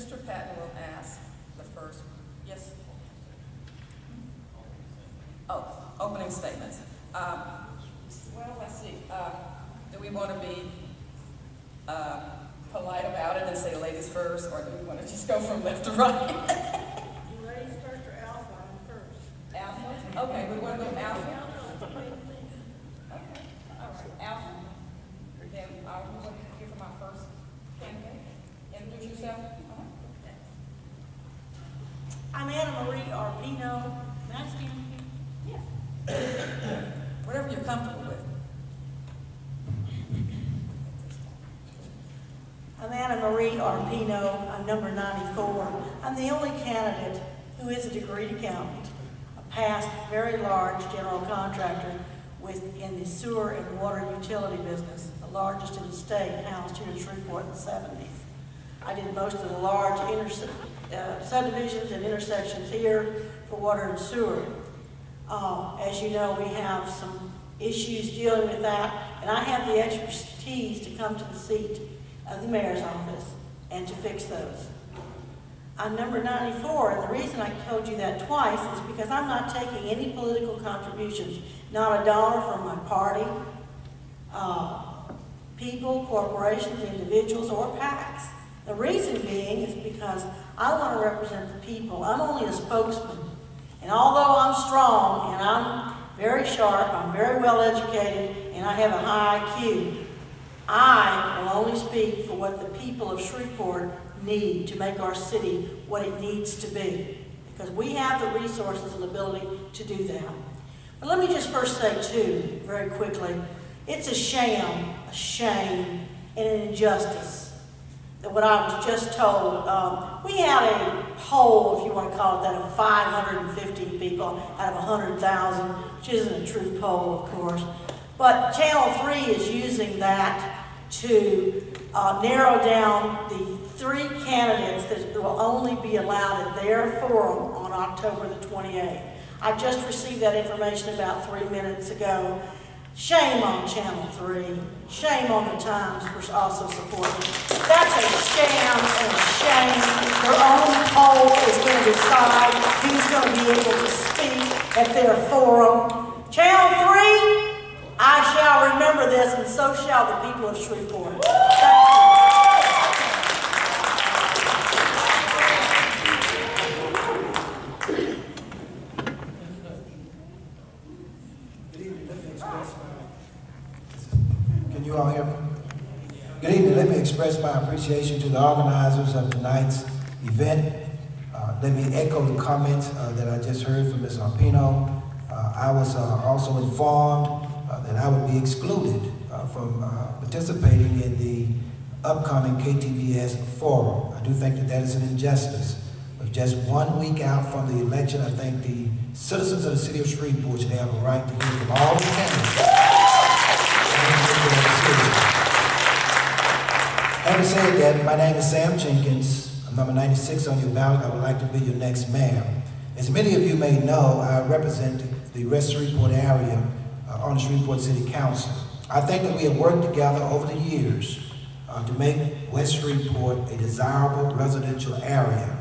Mr. Patton will ask the first, yes? Oh, opening statements. Well, let's see. Do we want to be polite about it and say ladies first, or do we want to just go from left to right? You ladies first or Alpha? I'm first. Alpha? Okay, we want to go Alpha. Okay, all right, Alpha. Then I will hear from our first candidate. Introduce yourself. I'm Anna Marie Arpino. Can I stand here? Yes. Whatever you're comfortable with. I'm Anna Marie Arpino. I'm number 94. I'm the only candidate who is a degreed accountant, a past very large general contractor in the sewer and water utility business, the largest in the state, housed here in Shreveport in the 70s. I did most of the large subdivisions and intersections here for water and sewer. As you know, we have some issues dealing with that, and I have the expertise to come to the seat of the mayor's office and to fix those. I'm number 94, and the reason I told you that twice is because I'm not taking any political contributions, not a dollar from my party, people, corporations, individuals, or PACs. The reason being is because I want to represent the people. I'm only a spokesman. And although I'm strong and I'm very sharp, I'm very well educated, and I have a high IQ, I will only speak for what the people of Shreveport need to make our city what it needs to be. Because we have the resources and ability to do that. But let me just first say, too, very quickly, it's a sham, a shame, and an injustice that what I was just told. We had a poll, if you want to call it that, of 550 people out of 100,000, which isn't a true poll, of course. But Channel 3 is using that to narrow down the 3 candidates that will only be allowed at their forum on October the 28th. I just received that information about 3 minutes ago. Shame on Channel 3. Shame on the Times for also supporting. That's a sham and a shame. Their own poll is going to decide who's going to be able to speak at their forum. Channel 3, I shall remember this, and so shall the people of Shreveport. Can you all hear me? Good evening. Let me express my appreciation to the organizers of tonight's event. Let me echo the comments that I just heard from Ms. Arpino. I was also informed that I would be excluded from participating in the upcoming KTVS forum. I do think that that is an injustice. With just 1 week out from the election, I think the citizens of the city of Shreveport should have a right to hear from all the candidates. Having said that, my name is Sam Jenkins. I'm number 96 on your ballot. I would like to be your next mayor. As many of you may know, I represent the West Shreveport area on the Shreveport City Council. I think that we have worked together over the years to make West Shreveport a desirable residential area.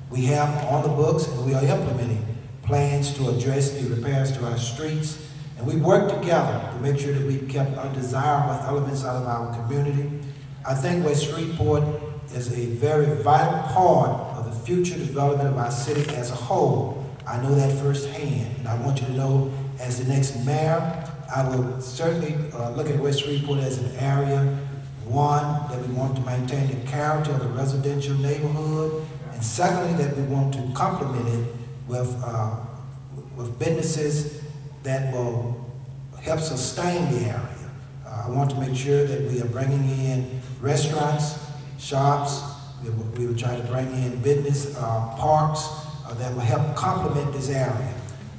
We have on the books and we are implementing plans to address the repairs to our streets, and we work together to make sure that we kept undesirable elements out of our community. I think West Shreveport is a very vital part of the future development of our city as a whole. I know that firsthand, and I want you to know, as the next mayor, I will certainly look at West Shreveport as an area, one, that we want to maintain the character of the residential neighborhood, and secondly, that we want to complement it with businesses that will help sustain the area. I want to make sure that we are bringing in restaurants, shops. We will try to bring in business parks that will help complement this area.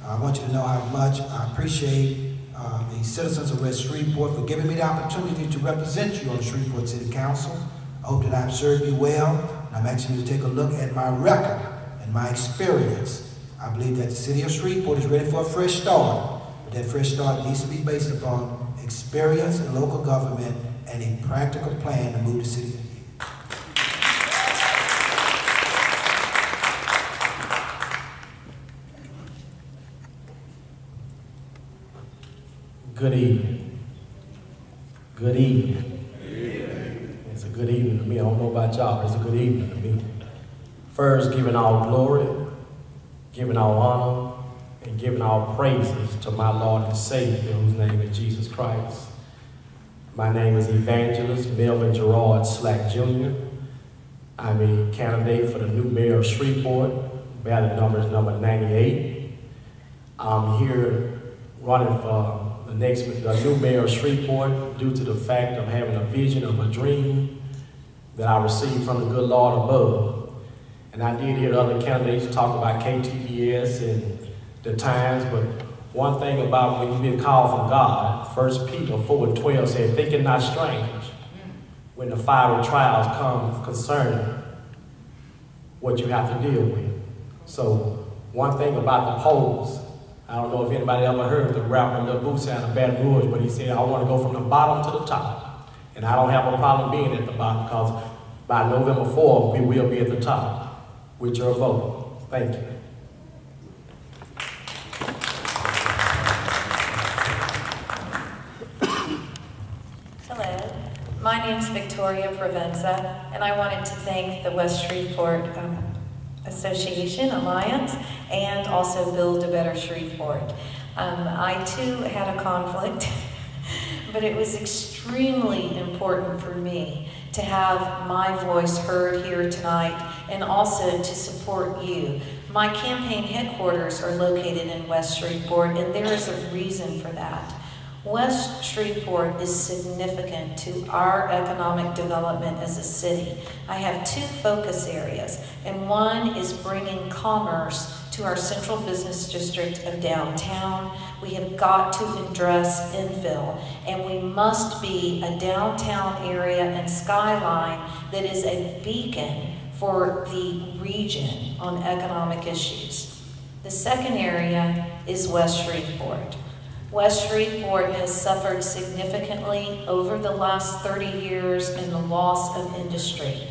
I want you to know how much I appreciate the citizens of West Shreveport for giving me the opportunity to represent you on the Shreveport City Council. I hope that I've served you well, and I'm asking you to take a look at my record and my experience. I believe that the city of Shreveport is ready for a fresh start, but that fresh start needs to be based upon experience in local government and a practical plan to move the city ahead. Good evening. Good evening. It's a good evening to me. I don't know about y'all, but it's a good evening to me. First, giving all glory, giving all honor, and giving all praises to my Lord and Savior, whose name is Jesus Christ. My name is Evangelist Melvin Gerard Slack Jr. I'm a candidate for the new mayor of Shreveport. Ballot number is number 98. I'm here running for the new mayor of Shreveport due to the fact of having a vision of a dream that I received from the good Lord above. And I did hear other candidates talk about KTBS and the times, but one thing about when you've been called from God, 1 Peter 4:12 said, think it not strange when the fiery trials come concerning what you have to deal with. So one thing about the polls, I don't know if anybody ever heard the rapper Lil Boots out of Baton Rouge, but he said, I want to go from the bottom to the top. And I don't have a problem being at the bottom because by November 4th, we will be at the top with your vote. Thank you. Hello, my name is Victoria Provenza, and I wanted to thank the West Shreveport Association Alliance and also Build a Better Shreveport. I too had a conflict, but it was extremely important for me to have my voice heard here tonight and also to support you. My campaign headquarters are located in West Shreveport, and there is a reason for that. West Shreveport is significant to our economic development as a city. I have two focus areas, and one is bringing commerce to our central business district of downtown. We have got to address infill, and we must be a downtown area and skyline that is a beacon for the region on economic issues. The second area is West Shreveport. West Shreveport has suffered significantly over the last 30 years in the loss of industry.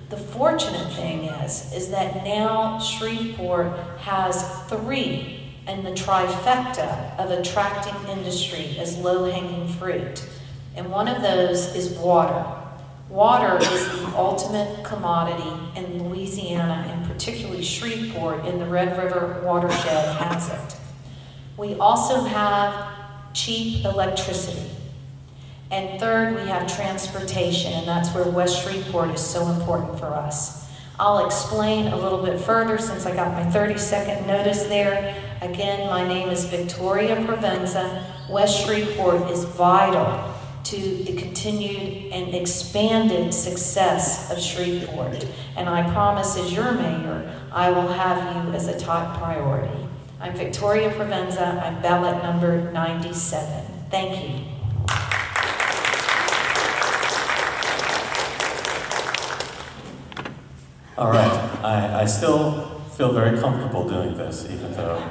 The fortunate thing is that now Shreveport has three in the trifecta of attracting industry as low-hanging fruit. And one of those is water. Water is the ultimate commodity in Louisiana, and particularly Shreveport in the Red River watershed has it. We also have cheap electricity. And third, we have transportation, and that's where West Shreveport is so important for us. I'll explain a little bit further since I got my 30-second notice there. Again, my name is Victoria Provenza. West Shreveport is vital to the continued and expanded success of Shreveport. And I promise as your mayor, I will have you as a top priority. I'm Victoria Provenza. I'm ballot number 97. Thank you. All right, I still feel very comfortable doing this, even though,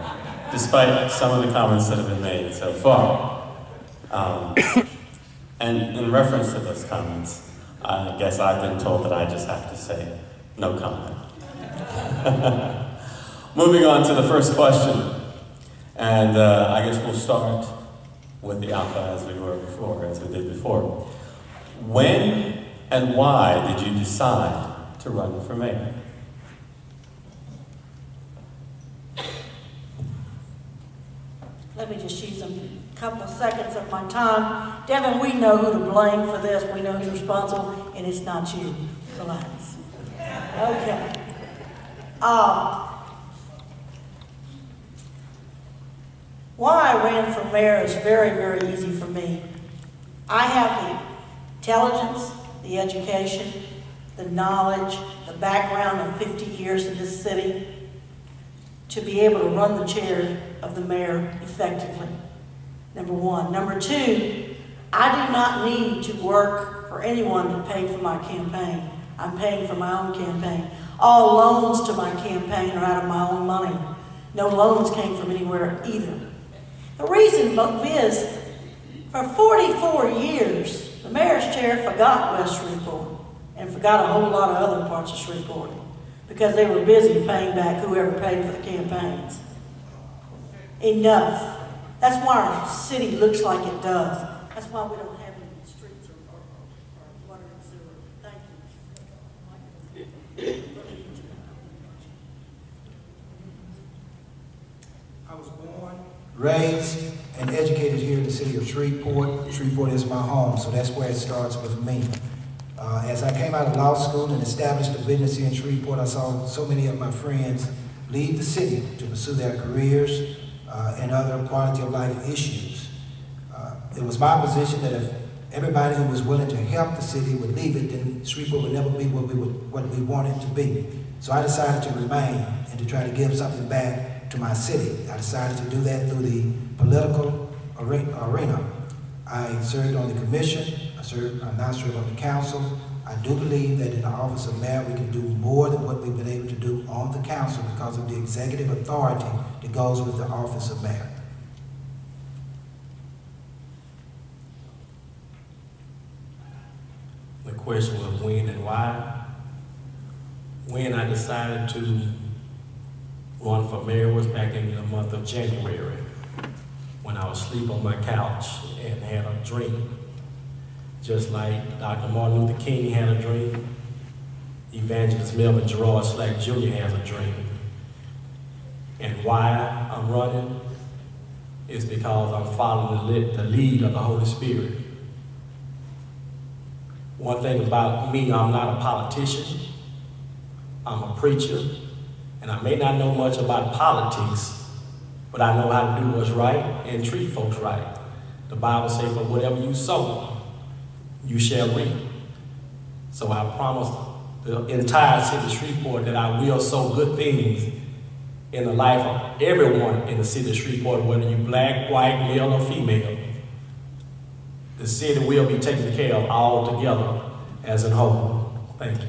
despite some of the comments that have been made so far. And in reference to those comments, I guess I've been told that I just have to say, no comment. Moving on to the first question, and I guess we'll start with the alpha as we did before. When and why did you decide to run for mayor? Let me just use a couple of seconds of my time. Devin, we know who to blame for this. We know who's responsible, and it's not you. Relax. Okay. Why I ran for mayor is very, very easy for me. I have the intelligence, the education, the knowledge, the background of 50 years in this city to be able to run the chair of the mayor effectively, number one. Number two, I do not need to work for anyone to pay for my campaign. I'm paying for my own campaign. All loans to my campaign are out of my own money. No loans came from anywhere either. The reason is, for 44 years, the mayor's chair forgot West Shreveport and forgot a whole lot of other parts of Shreveport because they were busy paying back whoever paid for the campaigns. Enough. That's why our city looks like it does. That's why we don't have any streets or water and sewer. Thank you. I was born, raised, and educated here in the city of Shreveport. Shreveport is my home, so that's where it starts with me. As I came out of law school and established a business here in Shreveport, I saw so many of my friends leave the city to pursue their careers and other quality of life issues. It was my position that if everybody who was willing to help the city would leave it, then Shreveport would never be what we wanted to be. So I decided to remain and to try to give something back to my city. I decided to do that through the political arena. I served on the commission. I'm now served on the council. I do believe that in the office of mayor we can do more than what we've been able to do on the council because of the executive authority that goes with the office of mayor. The question was when and why. When I decided to run for mayor was back in the month of January, when I was asleep on my couch and had a dream. Just like Dr. Martin Luther King had a dream, Evangelist Melvin Gerard Slack Jr. has a dream. And why I'm running is because I'm following the lead of the Holy Spirit. One thing about me, I'm not a politician, I'm a preacher, and I may not know much about politics, but I know how to do what's right and treat folks right. The Bible says, for whatever you sow, you shall reap. So I promise the entire city of Shreveport that I will sow good things in the life of everyone in the city of Shreveport, whether you're black, white, male, or female. The city will be taken care of all together as a whole. Thank you.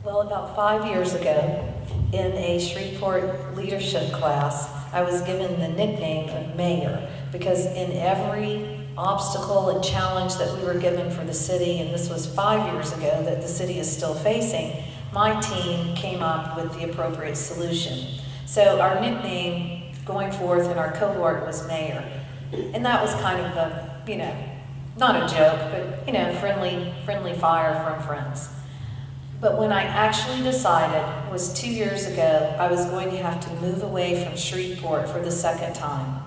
Well, about 5 years ago, in a Shreveport leadership class, I was given the nickname of Mayor because in every obstacle and challenge that we were given for the city, and this was 5 years ago that the city is still facing, my team came up with the appropriate solution. So our nickname going forth in our cohort was Mayor. And that was kind of a, not a joke, but, friendly fire from friends. But when I actually decided, was 2 years ago, I was going to have to move away from Shreveport for the second time.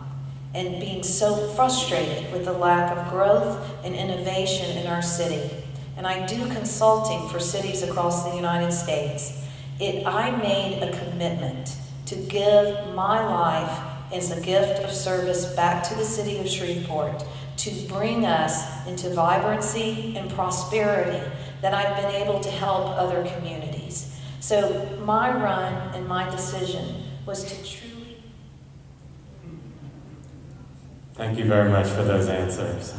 And being so frustrated with the lack of growth and innovation in our city. And I do consulting for cities across the United States. I made a commitment to give my life as a gift of service back to the city of Shreveport to bring us into vibrancy and prosperity that I've been able to help other communities. So my run and my decision was to truly... Thank you very much for those answers.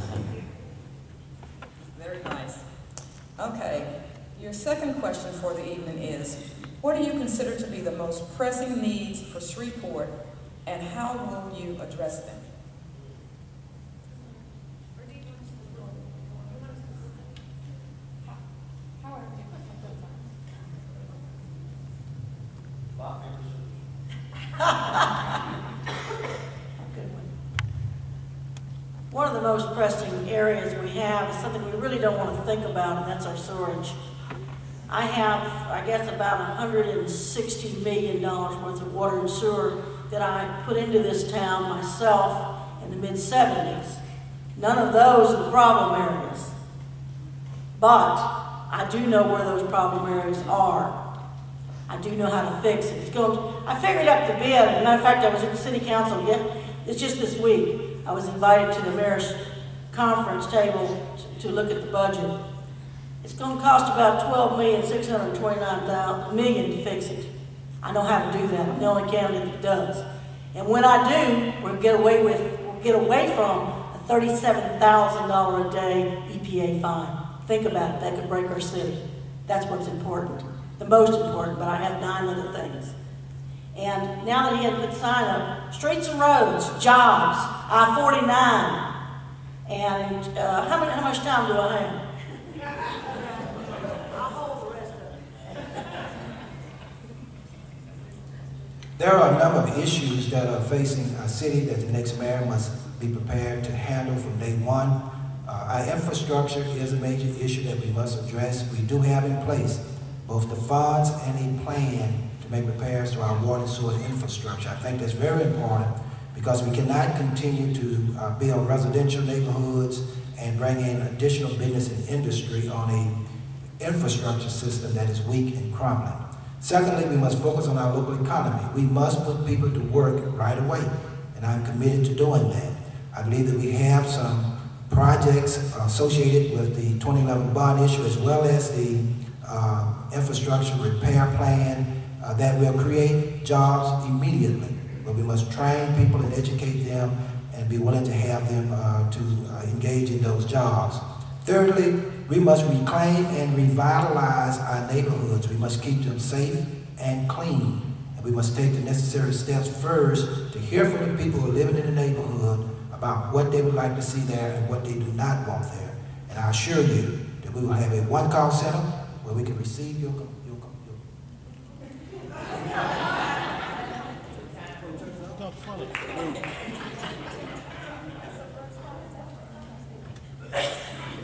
Very nice. Okay, your second question for the evening is, what do you consider to be the most pressing needs for Shreveport, and how will you address them? One of the most pressing areas we have is something we really don't want to think about, and that's our sewerage. I have, I guess, about $160 million worth of water and sewer that I put into this town myself in the mid-'70s. None of those are the problem areas. But I do know where those problem areas are. I do know how to fix it. I figured up the bid. As a matter of fact, I was at the city council it's just this week. I was invited to the mayor's conference table to look at the budget. It's going to cost about $12,629,000 to fix it. I know how to do that. I'm the only candidate that does. And when I do, we'll get away from a $37,000 a day EPA fine. Think about it. That could break our city. That's what's important. The most important, but I have 9 other things. And now that he had put sign up, streets and roads, jobs, I-49. And how much time do I have? I'll hold the rest of it. There are a number of issues that are facing our city that the next mayor must be prepared to handle from day one. Our infrastructure is a major issue that we must address. We do have in place both the funds and a plan to make repairs to our water and sewer infrastructure. I think that's very important because we cannot continue to build residential neighborhoods and bring in additional business and industry on an infrastructure system that is weak and crumbling. Secondly, we must focus on our local economy. We must put people to work right away, and I'm committed to doing that. I believe that we have some projects associated with the 2011 bond issue as well as the infrastructure repair plan that will create jobs immediately. But we must train people and educate them and be willing to have them to engage in those jobs. Thirdly, we must reclaim and revitalize our neighborhoods. We must keep them safe and clean. And we must take the necessary steps first to hear from the people who are living in the neighborhood about what they would like to see there and what they do not want there. And I assure you that we will have a one-call center where we can receive your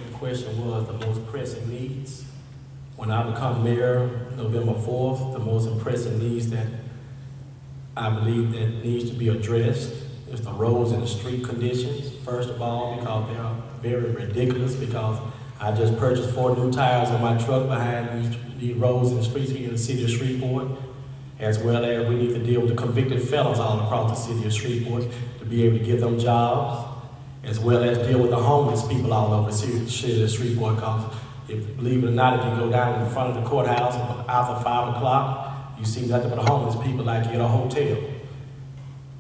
The question was the most pressing needs. When I become mayor, November 4th, the most pressing needs that I believe that needs to be addressed is the roads and the street conditions. First of all, because they are very ridiculous, because I just purchased 4 new tires on my truck behind these roads and streets here in the city of Shreveport, as well as we need to deal with the convicted felons all across the city of Shreveport to be able to give them jobs, as well as deal with the homeless people all over the city of Shreveport, because believe it or not, if you go down in the front of the courthouse after 5 o'clock, you see nothing but homeless people like you at a hotel.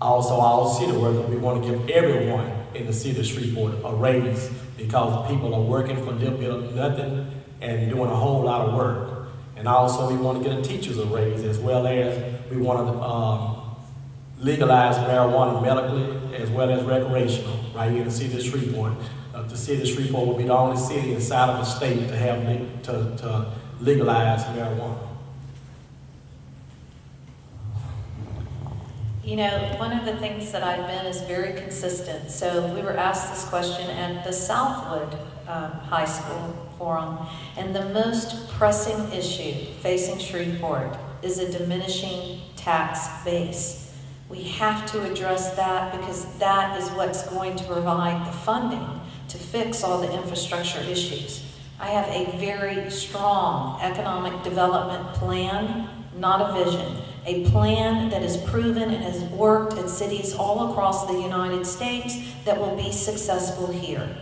Also, all city workers, we want to give everyone in the city of Shreveport a raise because people are working for a little bit of nothing and doing a whole lot of work. And also, we want to get the teachers a raise, as well as we want to legalize marijuana medically as well as recreational right here in the city of Shreveport. The city of Shreveport will be the only city inside of the state to have to legalize marijuana. You know, one of the things that I've been is very consistent. So we were asked this question at the Southwood High School Forum, and the most pressing issue facing Shreveport is a diminishing tax base. We have to address that because that is what's going to provide the funding to fix all the infrastructure issues. I have a very strong economic development plan, not a vision. A plan that is proven and has worked at cities all across the United States that will be successful here.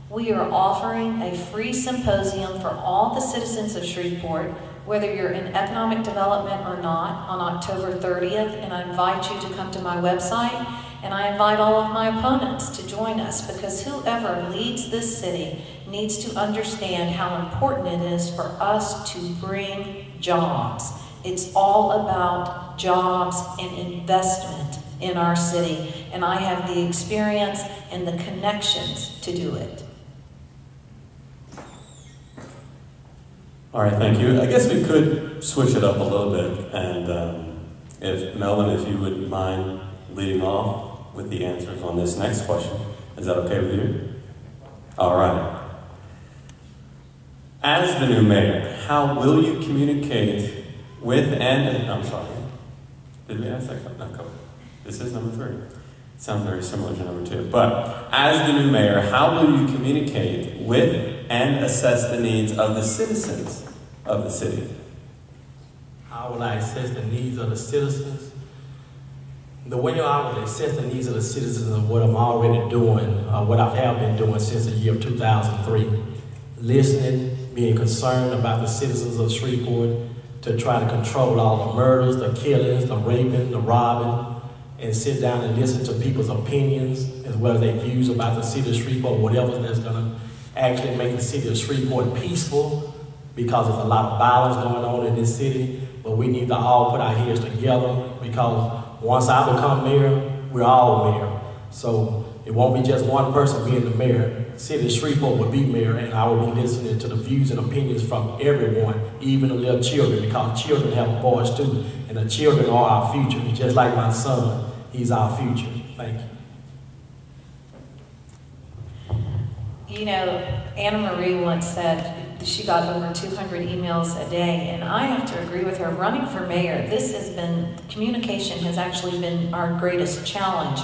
We are offering a free symposium for all the citizens of Shreveport, whether you're in economic development or not, on October 30th, and I invite you to come to my website, and I invite all of my opponents to join us, because whoever leads this city needs to understand how important it is for us to bring jobs. It's all about jobs and investment in our city, and I have the experience and the connections to do it. All right, thank you. I guess we could switch it up a little bit, and if Melvin, if you wouldn't mind leading off with the answers on this next question. Is that okay with you? All right. As the new mayor, how will you communicate with I'm sorry, did we ask that? No, cover. This is number 3. Sounds very similar to number 2. But as the new mayor, how will you communicate with and assess the needs of the citizens of the city? How will I assess the needs of the citizens? The way I will assess the needs of the citizens is what I'm already doing, what I have been doing since the year of 2003. Listening, being concerned about the citizens of Shreveport, to try to control all the murders, the killings, the raping, the robbing, and sit down and listen to people's opinions as well as their views about the city of Shreveport, whatever that's going to actually make the city of Shreveport peaceful, because there's a lot of violence going on in this city, but we need to all put our heads together, because once I become mayor, we're all mayor. So It won't be just one person being the mayor. The city of Shreveport will be mayor, and I will be listening to the views and opinions from everyone, even the little children, because children have a voice too, and the children are our future. Just like my son, he's our future. Thank you. You know, Anna Marie once said she got over 200 emails a day, and I have to agree with her. Running for mayor, communication has actually been our greatest challenge.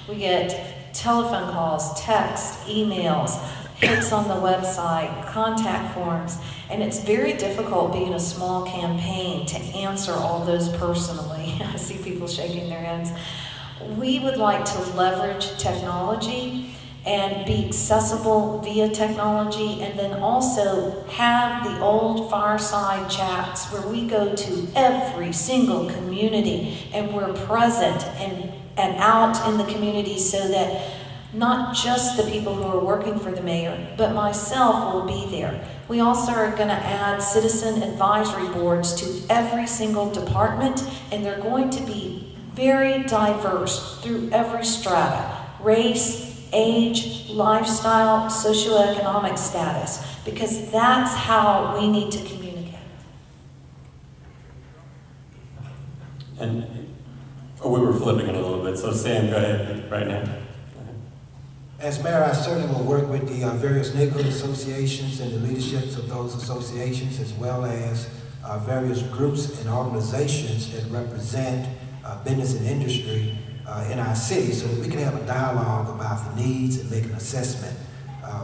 We get telephone calls, text, emails, hits on the website, contact forms, and it's very difficult being a small campaign to answer all those personally. I see people shaking their heads. We would like to leverage technology and be accessible via technology, and then also have the old fireside chats where we go to every single community and we're present and out in the community, so that not just the people who are working for the mayor, but myself will be there. We also are going to add citizen advisory boards to every single department, and they're going to be very diverse through every strata: race, age, lifestyle, socioeconomic status, because that's how we need to communicate. And we were flipping it a little bit, so Sam, go ahead right now. As mayor, I certainly will work with the various neighborhood associations and the leaderships of those associations, as well as various groups and organizations that represent business and industry in our city, so that we can have a dialogue about the needs and make an assessment.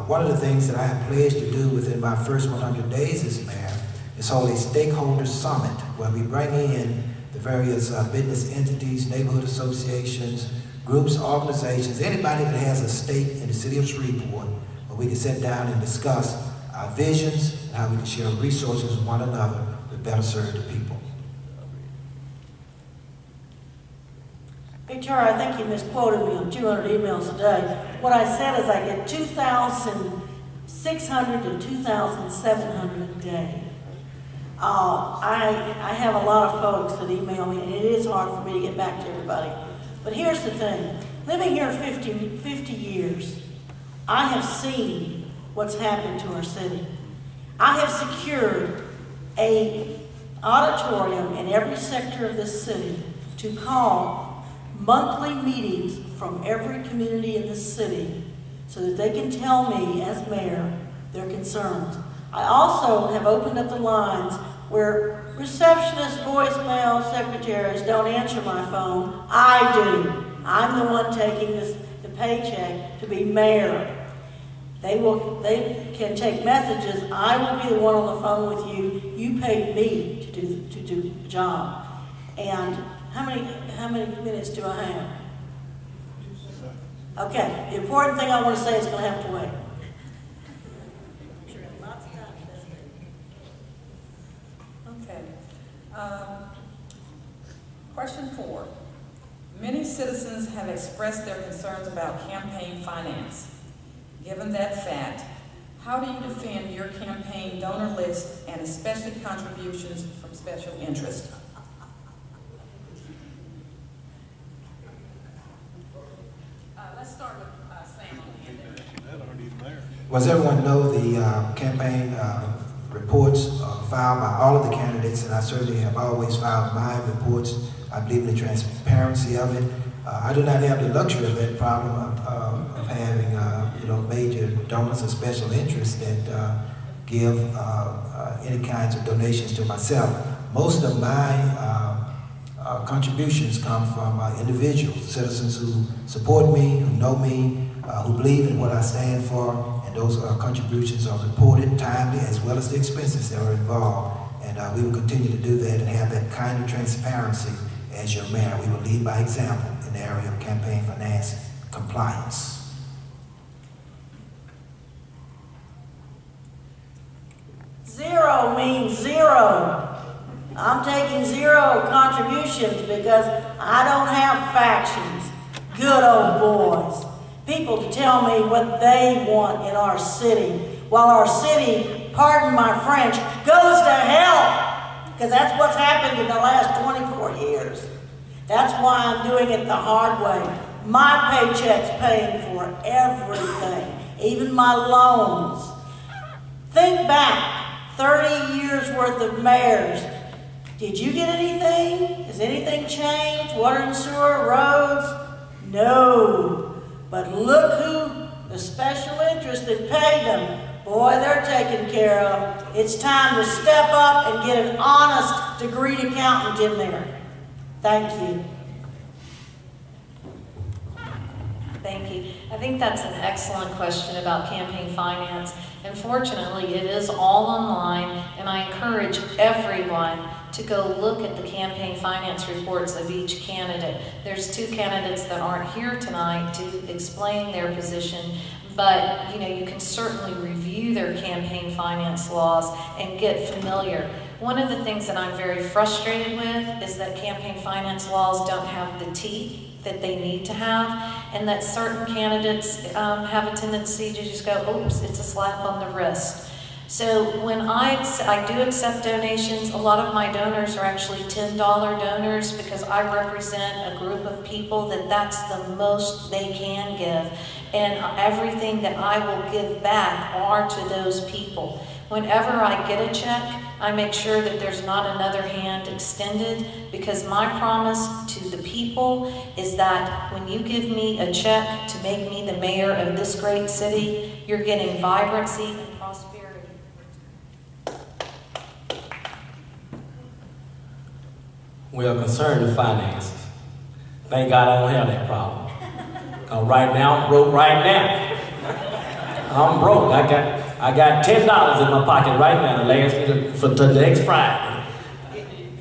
One of the things that I have pledged to do within my first 100 days as mayor is hold a stakeholder summit where we bring in the various business entities, neighborhood associations, groups, organizations, anybody that has a stake in the city of Shreveport, where we can sit down and discuss our visions and how we can share resources with one another to better serve the people. Victoria, I think you misquoted me on 200 emails a day. What I said is I get 2,600 to 2,700 a day. I have a lot of folks that email me, and it is hard for me to get back to everybody. But here's the thing. Living here 50 years, I have seen what's happened to our city. I have secured an auditorium in every sector of this city to call monthly meetings from every community in this city so that they can tell me, as mayor, their concerns. I also have opened up the lines where receptionists, voicemail, secretaries don't answer my phone. I do. I'm the one taking the paycheck to be mayor. They can take messages. I will be the one on the phone with you. You paid me to do the job. And how many minutes do I have? Okay, the important thing I want to say is going to have to wait. Okay. Question 4. Many citizens have expressed their concerns about campaign finance. Given that fact, how do you defend your campaign donor list and especially contributions from special interest? Let's start with Sam on the end there. Well, as everyone knows, the campaign reports filed by all of the candidates, and I certainly have always filed my reports. I believe in the transparency of it. I do not have the luxury of that problem of having major donors or special interests that give any kinds of donations to myself. Most of my contributions come from individuals, citizens who support me, who know me, who believe in what I stand for, and those contributions are reported timely, as well as the expenses that are involved. And we will continue to do that and have that kind of transparency as your mayor. We will lead by example in the area of campaign finance compliance. Zero means zero. I'm taking zero contributions because I don't have factions. Good old boys. People to tell me what they want in our city, while our city, pardon my French, goes to hell. Because that's what's happened in the last 24 years. That's why I'm doing it the hard way. My paycheck's paying for everything, even my loans. Think back, 30 years worth of mayors. Did you get anything? Has anything changed? Water and sewer, roads? No. But look who the special interest that paid them. Boy, they're taken care of. It's time to step up and get an honest degreed accountant in there. Thank you. Thank you. I think that's an excellent question about campaign finance. Unfortunately, it is all online, and I encourage everyone to go look at the campaign finance reports of each candidate. There's 2 candidates that aren't here tonight to explain their position, but you can certainly review their campaign finance laws and get familiar. One of the things that I'm very frustrated with is that campaign finance laws don't have the teeth that they need to have, and that certain candidates have a tendency to just go, oops, it's a slap on the wrist. So when I do accept donations, a lot of my donors are actually $10 donors because I represent a group of people that's the most they can give. And everything that I will give back are to those people. Whenever I get a check, I make sure that there's not another hand extended, because my promise to the people is that when you give me a check to make me the mayor of this great city, you're getting vibrancy and prosperity. We are concerned with finances. Thank God I don't have that problem. Right now, I'm broke right now. I'm broke. I got $10 in my pocket right now to last me for next Friday.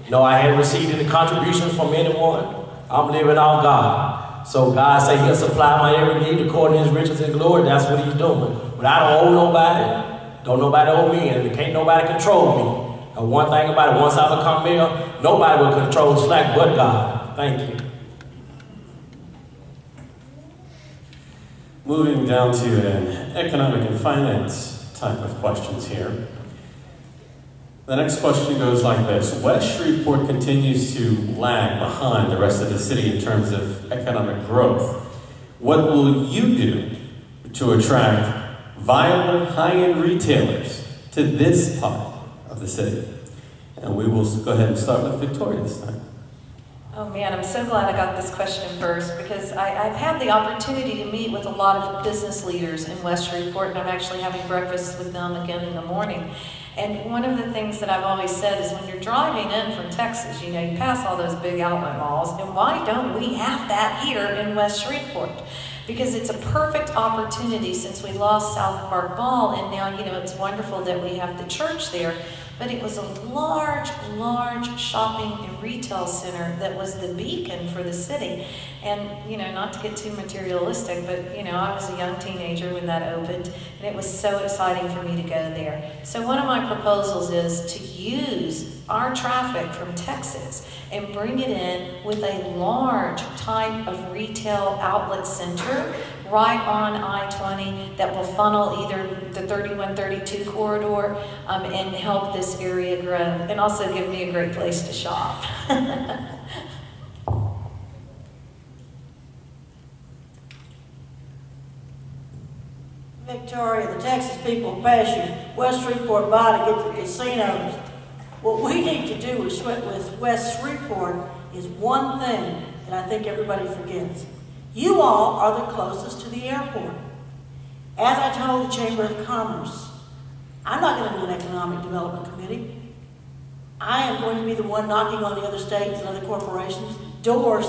No, I haven't received any contributions from anyone. I'm living off God. So God said He'll supply my every need according to His riches and glory. That's what He's doing. But I don't owe nobody. Don't nobody owe me, and can't nobody control me. And one thing about it, once I become mayor, nobody will control slack but God. Thank you. Moving down to an economic and finance type of questions here. The next question goes like this. West Shreveport continues to lag behind the rest of the city in terms of economic growth. What will you do to attract viable high-end retailers to this part of the city? And we will go ahead and start with Victoria this time. Oh man, I'm so glad I got this question first, because I've had the opportunity to meet with a lot of business leaders in West Shreveport, and I'm actually having breakfast with them again in the morning. And one of the things that I've always said is when you're driving in from Texas, you pass all those big outlet malls, and why don't we have that here in West Shreveport? Because it's a perfect opportunity since we lost South Park Mall, and now, it's wonderful that we have the church there. But it was a large, large shopping and retail center that was the beacon for the city. And, not to get too materialistic, but, I was a young teenager when that opened, and it was so exciting for me to go there. So one of my proposals is to use our traffic from Texas and bring it in with a large type of retail outlet center right on I-20 that will funnel either the 3132 corridor and help this area grow, and also give me a great place to shop. Victoria, the Texas people pass you West Shreveport by to get to the casinos. What we need to do with West Shreveport is one thing that I think everybody forgets. You all are the closest to the airport. As I told the Chamber of Commerce, I'm not going to do an economic development committee. I am going to be the one knocking on the other states and other corporations' doors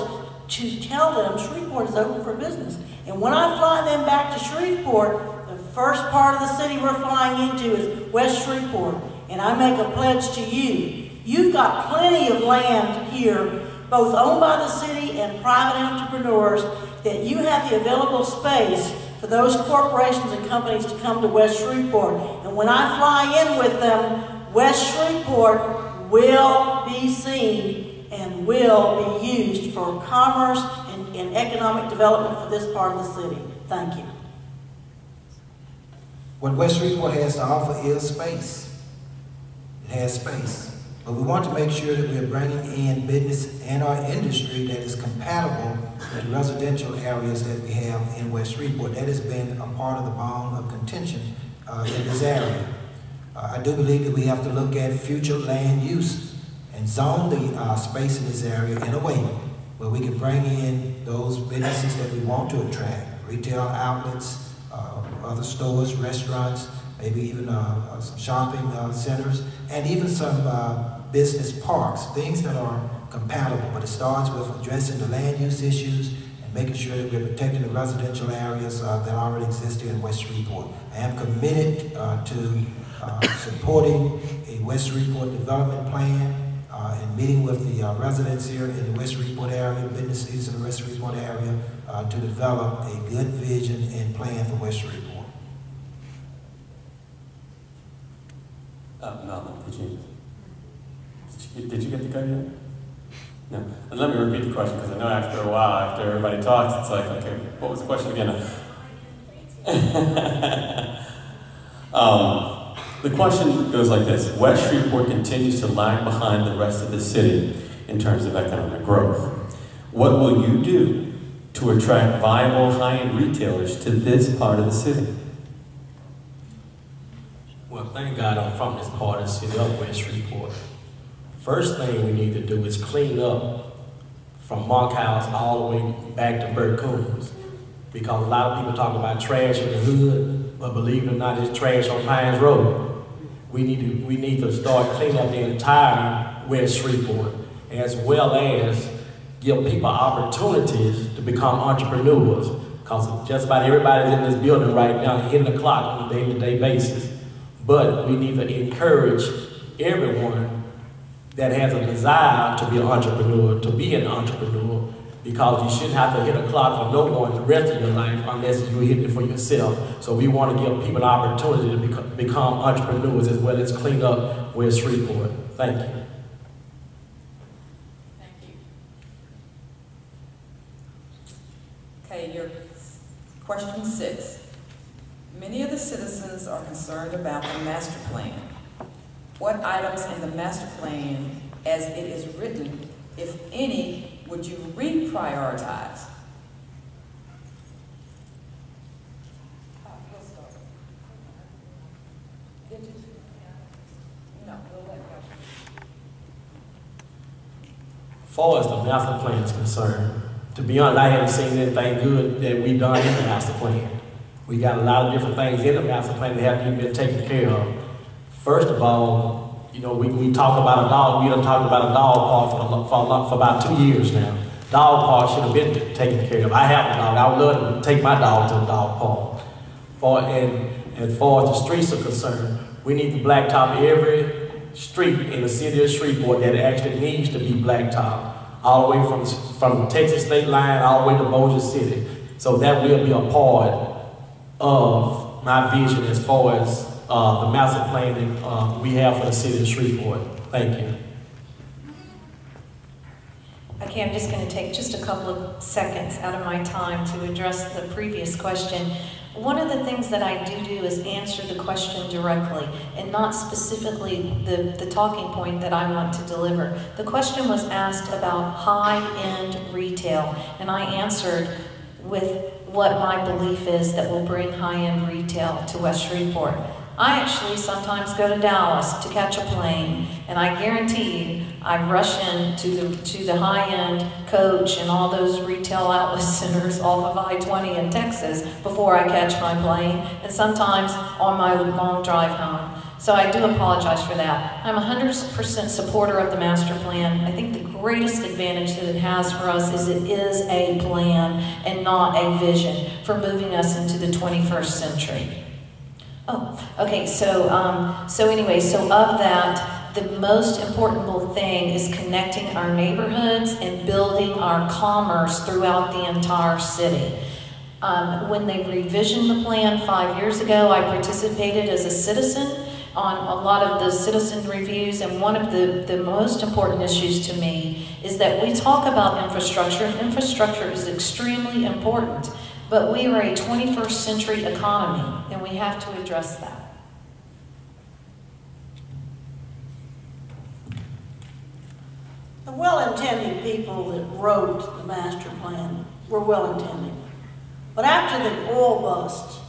to tell them Shreveport is open for business. And when I fly them back to Shreveport, the first part of the city we're flying into is West Shreveport. And I make a pledge to you. You've got plenty of land here, both owned by the city and private entrepreneurs, that you have the available space for those corporations and companies to come to West Shreveport. And when I fly in with them, West Shreveport will be seen and will be used for commerce and economic development for this part of the city. Thank you. What West Shreveport has to offer is space. It has space. But we want to make sure that we are bringing in business and our industry that is compatible with the residential areas that we have in West Shreveport. That has been a part of the bone of contention in this area. I do believe that we have to look at future land use and zone the space in this area in a way where we can bring in those businesses that we want to attract, retail outlets, other stores, restaurants, maybe even some shopping centers, and even some business parks, things that are compatible. But it starts with addressing the land use issues and making sure that we're protecting the residential areas that already exist here in West Shreveport. I am committed to supporting a West Shreveport development plan and meeting with the residents here in the West Shreveport area, businesses in the West Shreveport area, to develop a good vision and plan for West Shreveport. No, did you get the go yet? No. And let me repeat the question, because I know after a while, after everybody talks, it's like, okay, what was the question again? The question goes like this. West Shreveport continues to lag behind the rest of the city in terms of economic growth. What will you do to attract viable high-end retailers to this part of the city? Well, thank God I'm from this part of the city of West Shreveport. First thing we need to do is clean up from Mark House all the way back to Bert Coons. Because a lot of people talk about trash in the hood, but believe it or not, it's trash on Pines Road. We need to start cleaning up the entire West Shreveport, as well as give people opportunities to become entrepreneurs. Because just about everybody's in this building right now hitting the clock on a day-to-day basis. But we need to encourage everyone that has a desire to be an entrepreneur, because you shouldn't have to hit a clock for no one the rest of your life unless you hit it for yourself. So we want to give people an opportunity to become entrepreneurs as well as clean up West Shreveport. Thank you. Thank you. Okay, your question 6. Many of the citizens are concerned about the master plan. What items in the master plan, as it is written, if any, would you reprioritize? As far as the master plan is concerned, to be honest, I haven't seen anything good that we've done in the master plan. We got a lot of different things in the master plan that haven't even been taken care of. First of all, you know, we talk about a dog. We done talked about a dog park for about 2 years now. Dog park should have been taken care of. I have a dog. I would love to take my dog to the dog park. As far as the streets are concerned, we need to blacktop every street in the city of Shreveport that actually needs to be blacktop, all the way from the Texas state line all the way to Bossier City. So that will be a part of my vision as far as the master plan that we have for the city of Shreveport. Thank you. Okay, I'm just going to take just a couple of seconds out of my time to address the previous question. One of the things that I do is answer the question directly and not specifically the talking point that I want to deliver. The question was asked about high-end retail, and I answered with what my belief is that will bring high-end retail to West Shreveport. I actually sometimes go to Dallas to catch a plane, and I guarantee you I rush into the high-end Coach and all those retail outlet centers off of I-20 in Texas before I catch my plane, and sometimes on my long drive home. So I do apologize for that. I'm 100% supporter of the master plan. I think the greatest advantage that it has for us is it is a plan and not a vision for moving us into the 21st century. Oh, okay, so of that, the most important thing is connecting our neighborhoods and building our commerce throughout the entire city. When they revisioned the plan 5 years ago, I participated as a citizen on a lot of the citizen reviews, and one of the most important issues to me is that we talk about infrastructure, and infrastructure is extremely important. But we are a 21st century economy, and we have to address that. The well-intending people that wrote the master plan were well-intending. But after the oil bust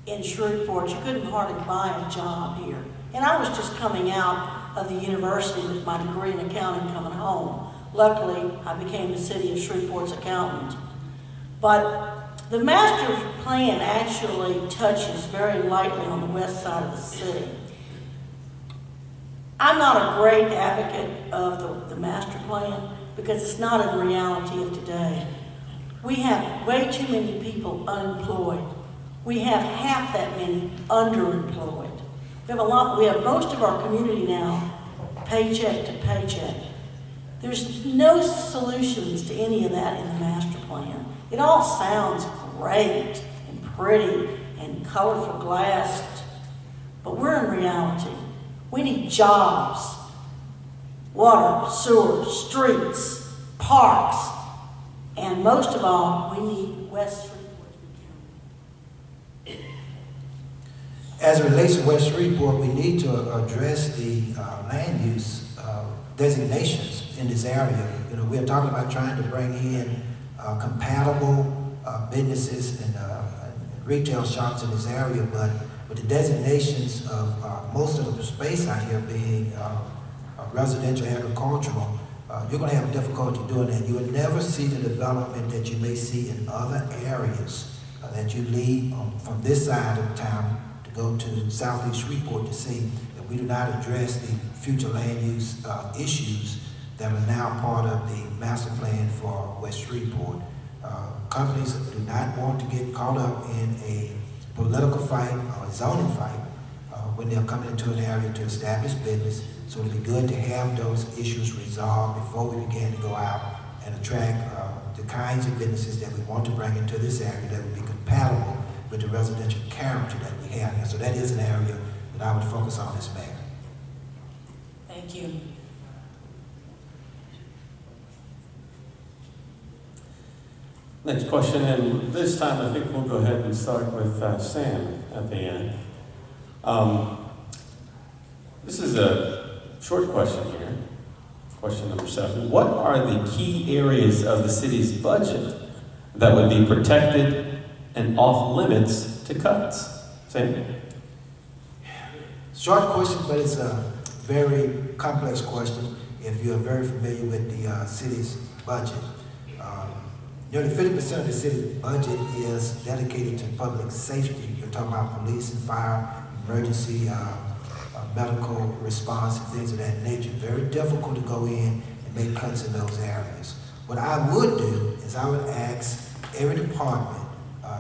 in Shreveport, you couldn't hardly buy a job here. And I was just coming out of the university with my degree in accounting coming home. Luckily, I became the city of Shreveport's accountant. But the master plan actually touches very lightly on the west side of the city. I'm not a great advocate of the master plan because it's not in reality of today. We have way too many people unemployed. We have half that many underemployed. We have most of our community now paycheck to paycheck. There's no solutions to any of that in the master plan. It all sounds great and pretty and colorful glassed, but we're in reality. We need jobs, water, sewer, streets, parks, and most of all, we need West Shreveport. As it relates to West Shreveport, we need to address the land use designations in this area. You know, we're talking about trying to bring in compatible businesses and retail shops in this area, but with the designations of most of the space out here being residential, agricultural, you're going to have difficulty doing that. You would never see the development that you may see in other areas that you leave from this side of town to go to Southeast Shreveport to see that we do not address the future land use issues that are now part of the master plan for West Shreveport. Companies do not want to get caught up in a political fight or a zoning fight when they're coming into an area to establish business. So it'd be good to have those issues resolved before we begin to go out and attract the kinds of businesses that we want to bring into this area that would be compatible with the residential character that we have here. So that is an area that I would focus on as mayor. Thank you. Next question, and this time I think we'll go ahead and start with Sam at the end. This is a short question here. Question number 7. What are the key areas of the city's budget that would be protected and off limits to cuts? Sam? Short question, but it's a very complex question if you're very familiar with the city's budget. Nearly 50% of the city budget is dedicated to public safety. You're talking about police and fire, emergency medical response, and things of that nature. Very difficult to go in and make cuts in those areas. What I would do is I would ask every department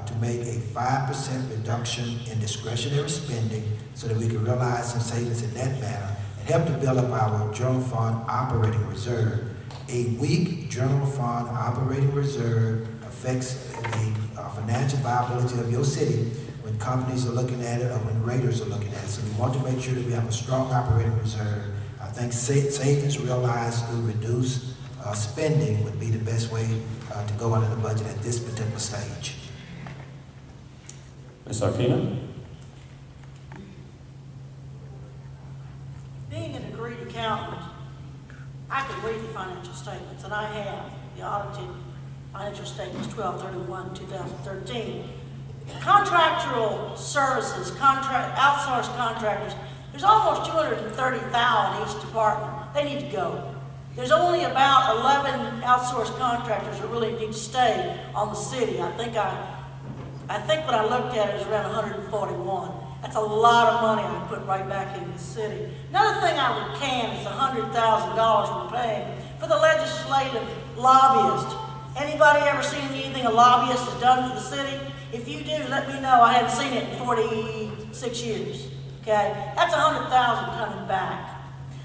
to make a 5% reduction in discretionary spending so that we can realize some savings in that manner and help to build up our general fund operating reserve. A weak general fund operating reserve affects the financial viability of your city when companies are looking at it or when raters are looking at it. So we want to make sure that we have a strong operating reserve. I think savings realized through reduced spending would be the best way to go under the budget at this particular stage. Ms. Arpino? Being a degreed accountant, I can read the financial statements, and I have the audited financial statements 12/31/2013. Contractual services, outsourced contractors, there's almost 230,000 in each department. They need to go. There's only about 11 outsourced contractors that really need to stay on the city. I think when I looked at it, it was around 141. That's a lot of money I put right back into the city. Another thing I would can is $100,000 we're paying for the legislative lobbyist. Anybody ever seen anything a lobbyist has done for the city? If you do, let me know. I haven't seen it in 46 years. Okay, that's $100,000 coming back.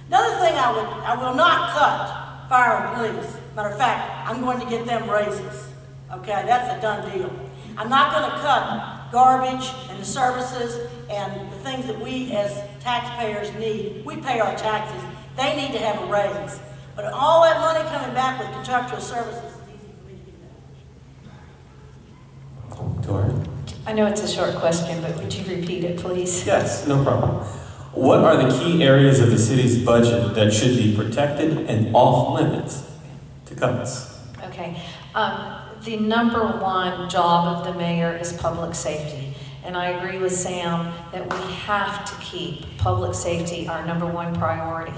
Another thing I will not cut fire and police. Matter of fact, I'm going to get them raises. Okay, that's a done deal. I'm not going to cut garbage and the services and the things that we as taxpayers need. We pay our taxes. They need to have a raise. But all that money coming back with contractual services is easy for me to do that. Tori? I know it's a short question, but would you repeat it, please? Yes, no problem. What are the key areas of the city's budget that should be protected and off limits to cuts? Okay. The number one job of the mayor is public safety. And I agree with Sam that we have to keep public safety our number one priority.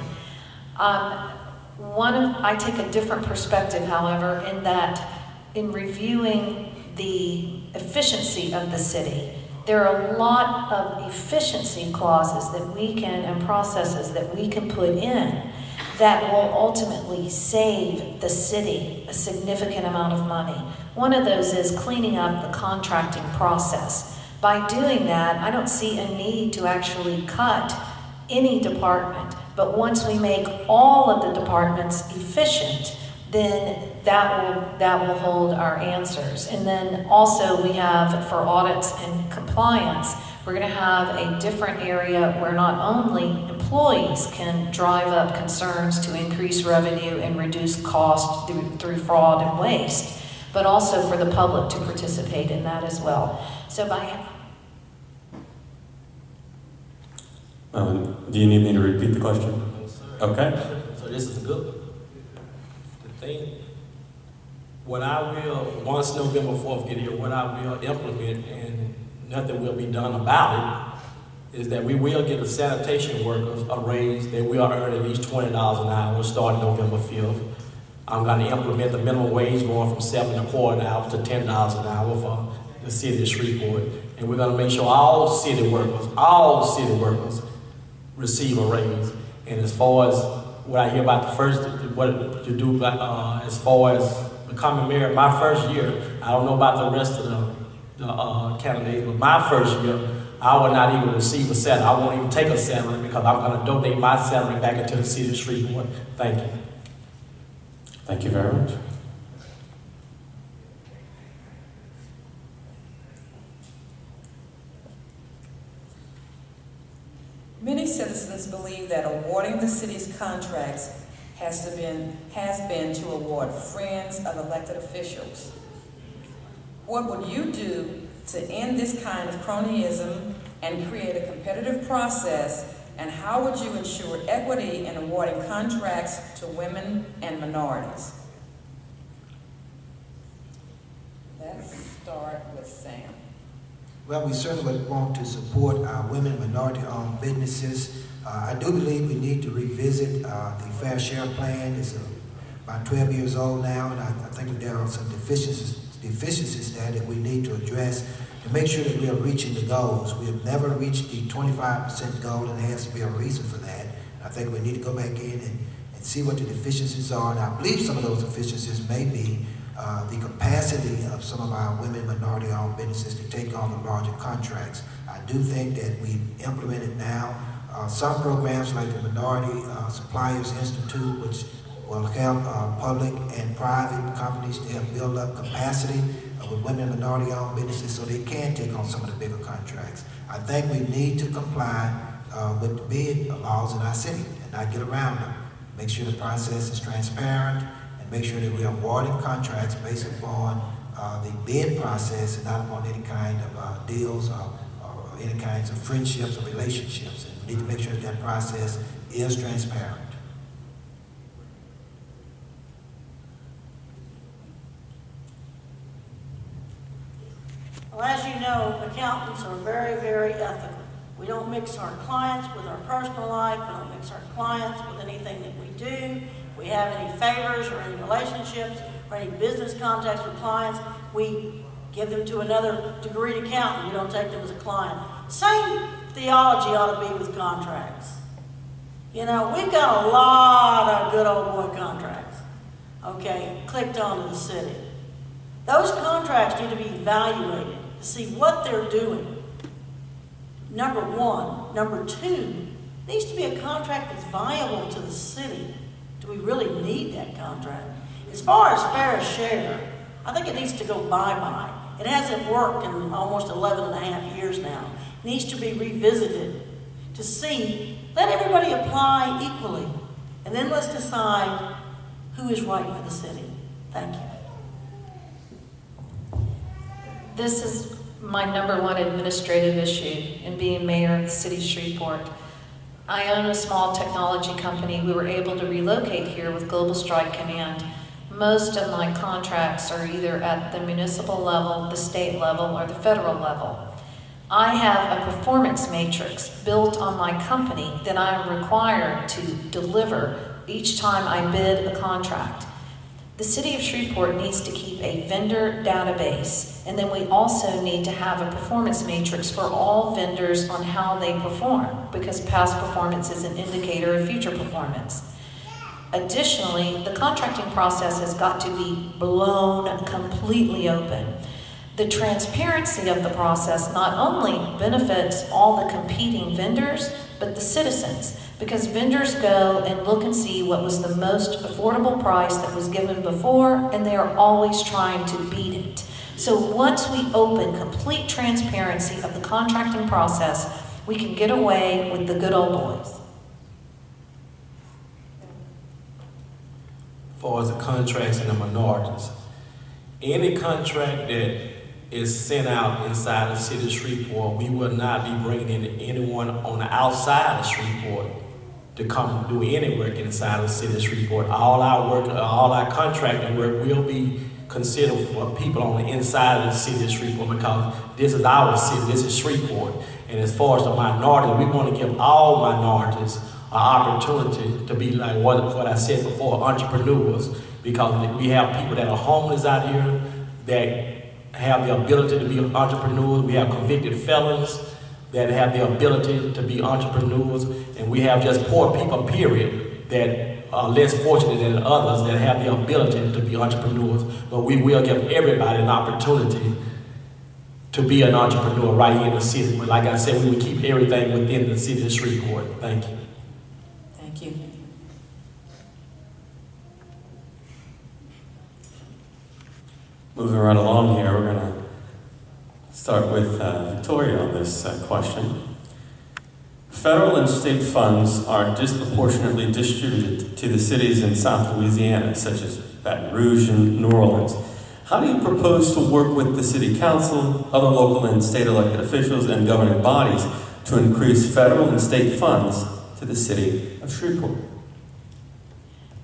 I take a different perspective, however, in that in reviewing the efficiency of the city, there are a lot of efficiency clauses that we can, and processes that we can put in that will ultimately save the city a significant amount of money. One of those is cleaning up the contracting process. By doing that, I don't see a need to actually cut any department, but once we make all of the departments efficient, then that will hold our answers. And then also we have, for audits and compliance, we're going to have a different area where not only employees can drive up concerns to increase revenue and reduce cost through fraud and waste, but also for the public to participate in that as well. So do you need me to repeat the question? No, sir. Okay. So this is good. The thing, what I will, once November 4th get here, what I will implement, and nothing will be done about it, is that we will get the sanitation workers a raise. They will earn at least $20 an hour starting November 5th. I'm going to implement the minimum wage going from $7.25 an hour to $10 an hour for the city of Shreveport. And we're going to make sure all city workers receive a raise. And as far as what I hear about the first, what to do as far as becoming mayor, my first year, I don't know about the rest of the candidates, but my first year, I will not even receive a salary. I won't even take a salary because I'm going to donate my salary back into the city of Shreveport. Thank you. Thank you very much. Many citizens believe that awarding the city's contracts has been to award friends of elected officials. What would you do to end this kind of cronyism and create a competitive process, and how would you ensure equity in awarding contracts to women and minorities? Let's start with Sam. Well, we certainly would want to support our women, minority-owned businesses. I do believe we need to revisit the Fair Share Plan. It's about 12 years old now, and I think there are some deficiencies there that we need to address to make sure that we are reaching the goals. We have never reached the 25% goal, and there has to be a reason for that. I think we need to go back in and see what the deficiencies are, and I believe some of those deficiencies may be the capacity of some of our women minority-owned businesses to take on the larger contracts. I do think that we've implemented now some programs like the Minority Suppliers Institute, which will help public and private companies to help build up capacity with women minority-owned businesses so they can take on some of the bigger contracts. I think we need to comply with the bid laws in our city and not get around them. Make sure the process is transparent, make sure that we are awarding contracts based upon the bid process and not upon any kind of deals or any kinds of friendships or relationships. And we need to make sure that that process is transparent. Well, as you know, accountants are very, very ethical. We don't mix our clients with our personal life. We don't mix our clients with anything that we do. If we have any favors or any relationships or any business contacts with clients, we give them to another degreed accountant. We don't take them as a client. Same theology ought to be with contracts. You know, we've got a lot of good old boy contracts, okay, clicked onto the city. Those contracts need to be evaluated to see what they're doing. Number one. Number two, needs to be a contract that's viable to the city. Do we really need that contract? As far as fair share, I think it needs to go bye-bye. It hasn't worked in almost 11 and a half years now. It needs to be revisited to see, let everybody apply equally, and then let's decide who is right for the city. Thank you. This is my number one administrative issue in being mayor of the city of Shreveport. I own a small technology company. We were able to relocate here with Global Strike Command. Most of my contracts are either at the municipal level, the state level, or the federal level. I have a performance matrix built on my company that I'm required to deliver each time I bid a contract. The City of Shreveport needs to keep a vendor database, and then we also need to have a performance matrix for all vendors on how they perform, because past performance is an indicator of future performance. Additionally, the contracting process has got to be blown completely open. The transparency of the process not only benefits all the competing vendors, but the citizens, because vendors go and look and see what was the most affordable price that was given before, and they are always trying to beat it. So once we open complete transparency of the contracting process, we can get away with the good old boys. As far as the contracts and the minorities, any contract that is sent out inside the city of Shreveport, we will not be bringing in anyone on the outside of Shreveport to come do any work inside of the city of Shreveport. All our work, all our contracting work will be considered for people on the inside of the city of Shreveport, because this is our city, this is Shreveport. And as far as the minorities, we want to give all minorities an opportunity to be like what I said before, entrepreneurs, because we have people that are homeless out here that have the ability to be entrepreneurs. We have convicted felons that have the ability to be entrepreneurs, and we have just poor people, period, that are less fortunate than others that have the ability to be entrepreneurs. But we will give everybody an opportunity to be an entrepreneur right here in the city. But like I said, we will keep everything within the city of Shreveport. Thank you. Thank you. Moving right along here, we're going to start with Victoria on this question. Federal and state funds are disproportionately distributed to the cities in South Louisiana, such as Baton Rouge and New Orleans. How do you propose to work with the City Council, other local and state elected officials, and governing bodies to increase federal and state funds to the City of Shreveport?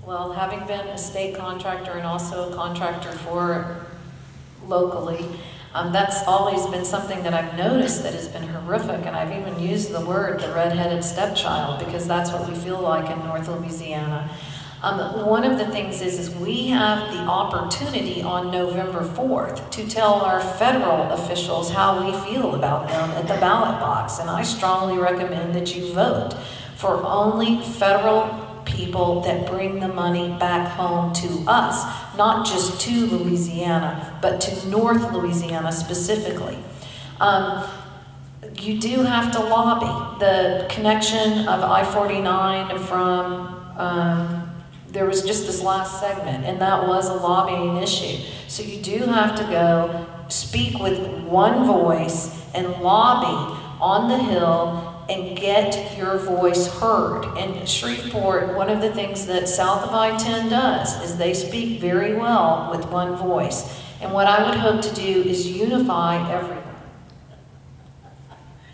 Well, having been a state contractor and also a contractor for locally, that's always been something that I've noticed that has been horrific, and I've even used the word the redheaded stepchild, because that's what we feel like in North Louisiana. One of the things is we have the opportunity on November 4th to tell our federal officials how we feel about them at the ballot box, and I strongly recommend that you vote for only federal people that bring the money back home to us, not just to Louisiana, but to North Louisiana specifically. You do have to lobby. The connection of I-49 from, there was just this last segment, and that was a lobbying issue. So you do have to go speak with one voice and lobby on the Hill and get your voice heard. And Shreveport, one of the things that south of I-10 does is they speak very well with one voice. And what I would hope to do is unify everyone.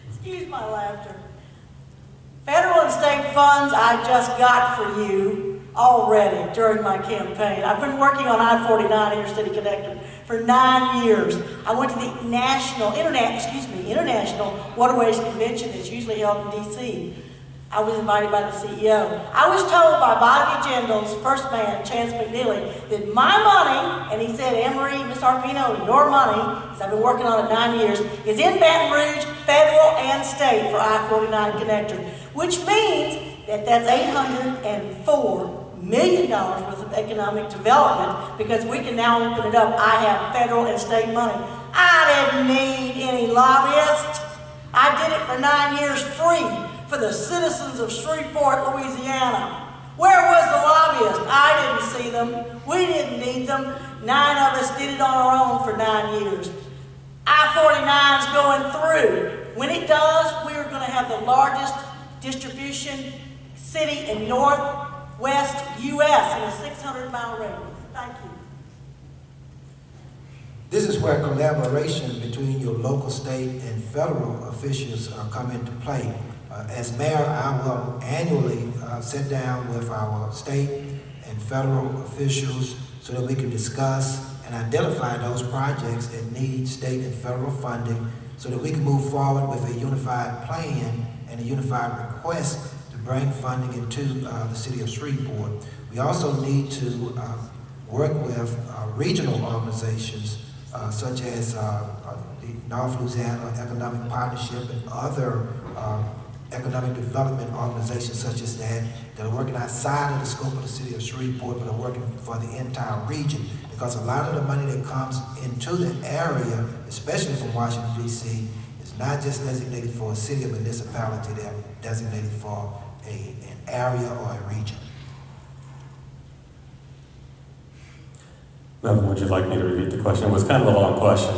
Excuse my laughter. Federal and state funds I just got for you already during my campaign. I've been working on I-49 Intercity Connector for 9 years. I went to the International Waterways Convention that's usually held in D.C. I was invited by the CEO. I was told by Bobby Jindal's first man, Chance McNeely, that my money, and he said, Anne-Marie, Ms. Arpino, your money, because I've been working on it 9 years, is in Baton Rouge, federal and state, for I-49 Connector, which means that that's $804 million worth of economic development, because we can now open it up. I have federal and state money. I didn't need any lobbyists. I did it for 9 years free for the citizens of Shreveport, Louisiana. Where was the lobbyist? I didn't see them. We didn't need them. 9 of us did it on our own for 9 years. I-49 is going through. When it does, we're going to have the largest distribution city in Northwest U.S. in a 600-mile radius. Thank you. This is where collaboration between your local, state, and federal officials come into play. As mayor, I will annually sit down with our state and federal officials so that we can discuss and identify those projects that need state and federal funding so that we can move forward with a unified plan and a unified request to bring funding into the city of Shreveport. We also need to work with regional organizations such as the North Louisiana Economic Partnership and other economic development organizations such as that are working outside of the scope of the city of Shreveport but are working for the entire region. Because a lot of the money that comes into the area, especially from Washington, D.C., is not just designated for a city or municipality, they're designated for an area or a region. Melvin, would you like me to repeat the question? It was kind of a long question.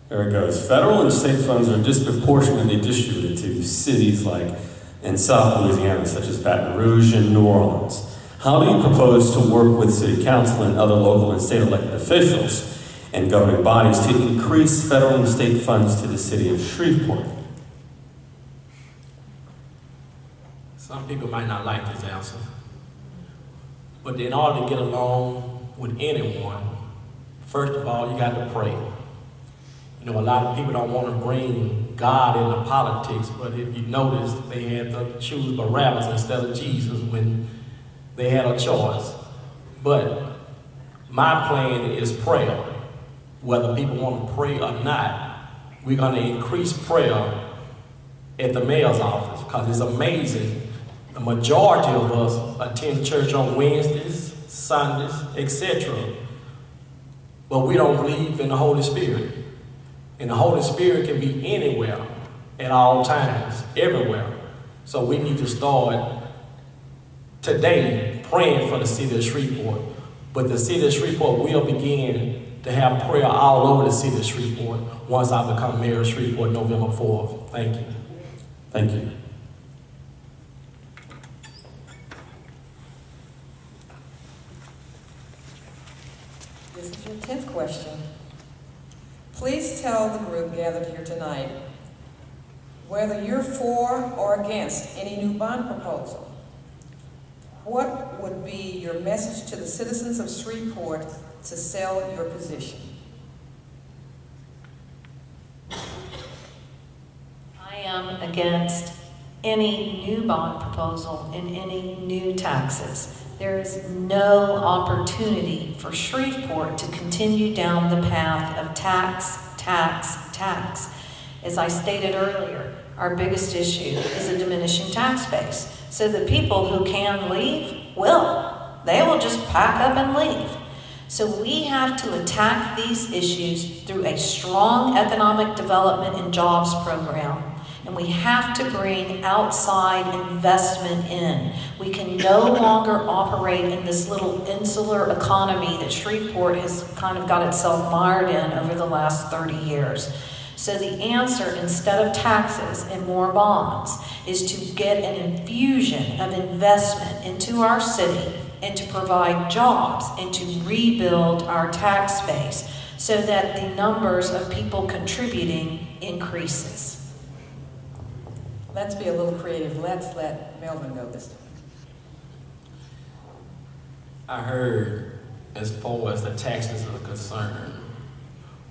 There it goes. Federal and state funds are disproportionately distributed to cities like in South Louisiana, such as Baton Rouge and New Orleans. How do you propose to work with City Council and other local and state elected officials and governing bodies to increase federal and state funds to the city of Shreveport? Some people might not like this answer, but in order to get along with anyone, first of all, you got to pray. You know, a lot of people don't want to bring God into politics, but if you notice, they had to choose Barabbas instead of Jesus when they had a choice. But my plan is prayer. Whether people want to pray or not, we're going to increase prayer at the mayor's office because it's amazing. The majority of us attend church on Wednesdays, Sundays, etc. But we don't believe in the Holy Spirit. And the Holy Spirit can be anywhere, at all times, everywhere. So we need to start today praying for the city of Shreveport. But the city of Shreveport will begin to have prayer all over the city of Shreveport once I become mayor of Shreveport November 4th. Thank you. Thank you. This is your 10th question. Please tell the group gathered here tonight whether you're for or against any new bond proposal. What would be your message to the citizens of Shreveport to sell your position? I am against any new bond proposal and any new taxes. There is no opportunity for Shreveport to continue down the path of tax, tax, tax. As I stated earlier, our biggest issue is a diminishing tax base. So the people who can leave will. They will just pack up and leave. So we have to attack these issues through a strong economic development and jobs program. And we have to bring outside investment in. We can no longer operate in this little insular economy that Shreveport has kind of got itself mired in over the last 30 years. So the answer, instead of taxes and more bonds, is to get an infusion of investment into our city and to provide jobs and to rebuild our tax base so that the numbers of people contributing increases. Let's be a little creative. Let's let Melvin go this time. I heard, as far as the taxes are concerned,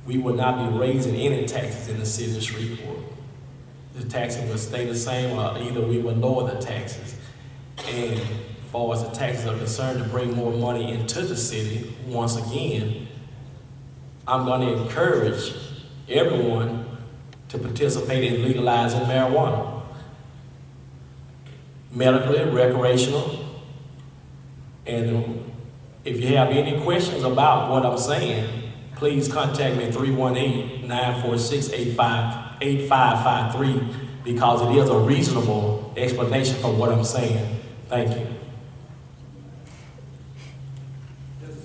we will not be raising any taxes in the city of Shreveport. The taxes will stay the same, or either we will lower the taxes. And as far as the taxes are concerned, to bring more money into the city, once again, I'm going to encourage everyone to participate in legalizing marijuana. Medically, recreational, and if you have any questions about what I'm saying, please contact me at 318-946-8553 because it is a reasonable explanation for what I'm saying. Thank you. Does the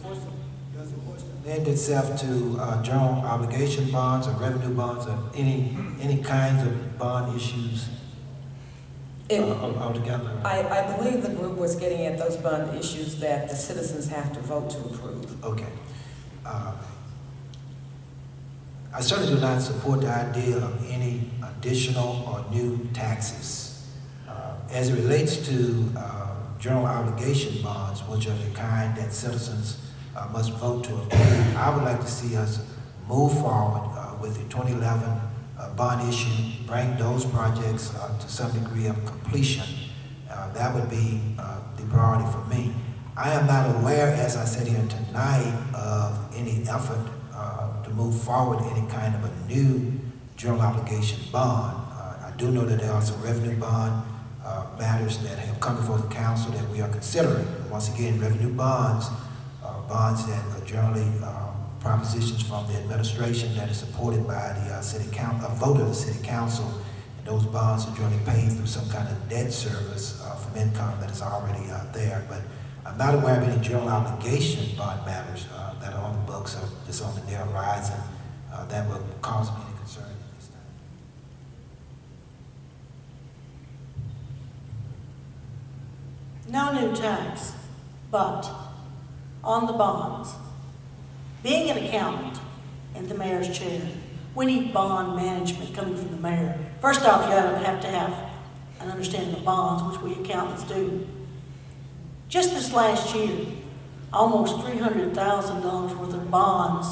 question lend itself to general obligation bonds or revenue bonds or any kinds of bond issues? altogether? I believe the group was getting at those bond issues that the citizens have to vote to approve. Okay. I certainly do not support the idea of any additional or new taxes. As it relates to general obligation bonds, which are the kind that citizens must vote to approve, I would like to see us move forward with the 2011 bond issue, bring those projects to some degree of completion. That would be the priority for me. I am not aware, as I said here tonight, of any effort to move forward any kind of a new general obligation bond. I do know that there are some revenue bond matters that have come before the council that we are considering. Once again, revenue bonds are bonds that are generally propositions from the administration that is supported by the city council, a vote of the city council, and those bonds are generally paid through some kind of debt service from income that is already there. But I'm not aware of any general obligation bond matters that are on the books or just on the near horizon that would cause me any concern at this time. No new tax, but on the bonds, being an accountant and the mayor's chair, we need bond management coming from the mayor. First off, you have to have an understanding of bonds, which we accountants do. Just this last year, almost $300,000 worth of bonds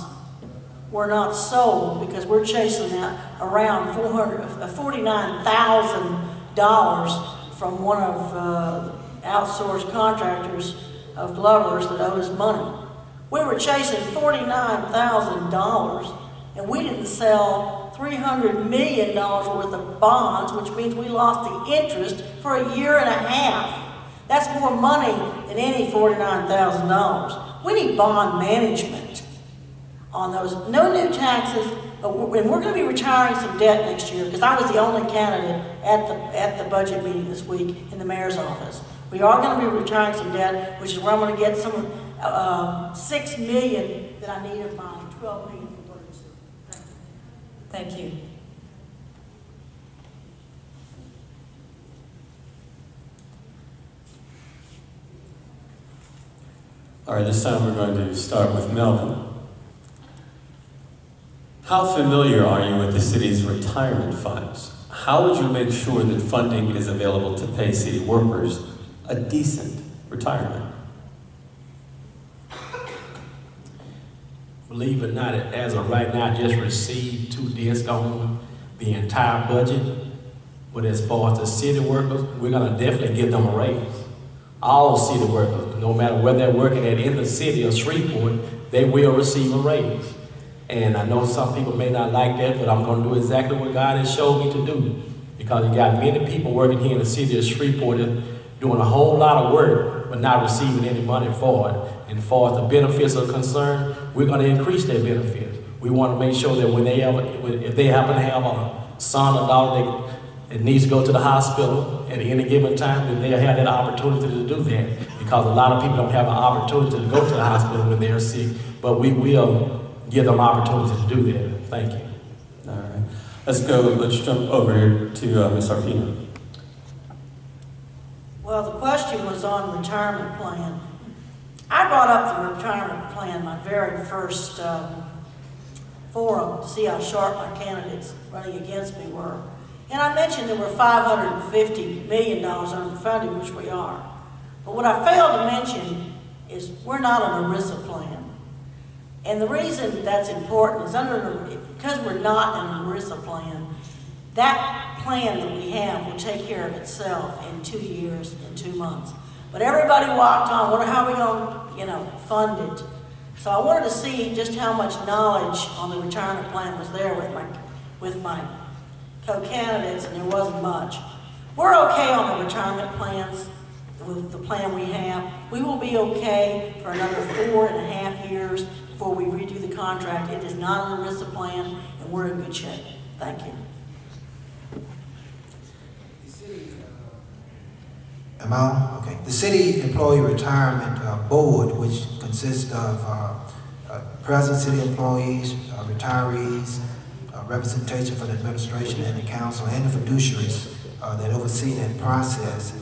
were not sold because we're chasing out around $49,000 from one of the outsourced contractors of Glover's that owed us money. We were chasing $49,000 and we didn't sell $300 million worth of bonds, which means we lost the interest for a year and a half. That's more money than any $49,000. We need bond management on those. No new taxes, and we're going to be retiring some debt next year because I was the only candidate at the budget meeting this week in the mayor's office. We are going to be retiring some debt, which is where I'm going to get some $6 million that I need of my $12 million for emergency. Thank you. All right, this time we're going to start with Melvin. How familiar are you with the city's retirement funds? How would you make sure that funding is available to pay city workers a decent retirement? Believe it or not, as of right now, I just received 2 discs on the entire budget. But as far as the city workers, we're gonna definitely give them a raise. All city workers, no matter where they're working at in the city of Shreveport, they will receive a raise. And I know some people may not like that, but I'm gonna do exactly what God has showed me to do. Because you got many people working here in the city of Shreveport doing a whole lot of work, but not receiving any money for it. And as far as the benefits are concerned, we're gonna increase their benefits. We wanna make sure that when if they happen to have a son or daughter that needs to go to the hospital at any given time, then they'll have that opportunity to do that. Because a lot of people don't have an opportunity to go to the hospital when they're sick, but we will give them opportunity to do that. Thank you. All right. Let's jump over here to Ms. Arpino. Well, the question was on retirement plan. I brought up the retirement plan my very first forum to see how sharp my candidates running against me were. And I mentioned there were $550 million underfunded, which we are. But what I failed to mention is we're not an ERISA plan. And the reason that's important is because we're not an ERISA plan, that plan that we have will take care of itself in 2 years and 2 months. But everybody walked on, how are we going to, fund it? So I wanted to see just how much knowledge on the retirement plan was there with my co-candidates, and there wasn't much. We're okay on the retirement plans, with the plan we have. We will be okay for another 4.5 years before we redo the contract. It is not an ERISA plan, and we're in good shape. Thank you. Am I on? Okay. The City Employee Retirement Board, which consists of present city employees, retirees, representation for the administration and the council, and the fiduciaries, that oversee that process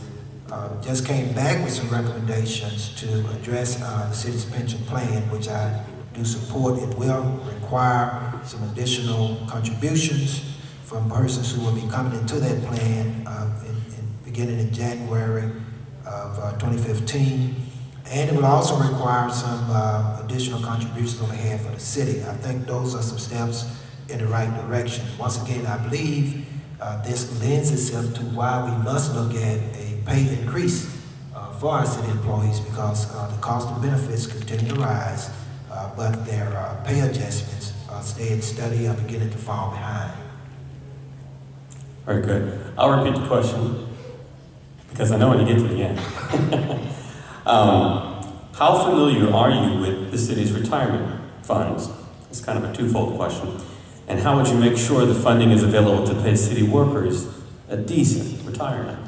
just came back with some recommendations to address the city's pension plan, which I do support. It will require some additional contributions from persons who will be coming into that plan beginning in January of 2015. And it will also require some additional contributions on behalf of the city. I think those are some steps in the right direction. Once again, I believe this lends itself to why we must look at a pay increase for our city employees, because the cost of benefits continue to rise, but their pay adjustments staying steady or beginning to fall behind. Very good. I'll repeat the question because I know when you get to the end. How familiar are you with the city's retirement funds? It's kind of a twofold question. And how would you make sure the funding is available to pay city workers a decent retirement?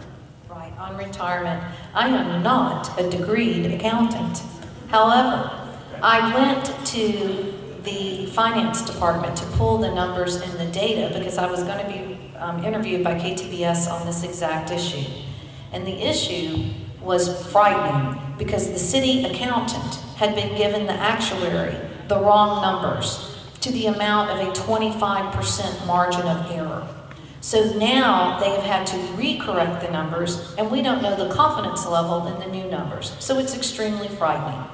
Right, on retirement, I am not a degreed accountant. However, I went to the finance department to pull the numbers and the data because I was going to be interviewed by KTBS on this exact issue. And the issue was frightening because the city accountant had been given the actuary the wrong numbers to the amount of a 25% margin of error. So now they have had to recorrect the numbers, and we don't know the confidence level in the new numbers. So it's extremely frightening.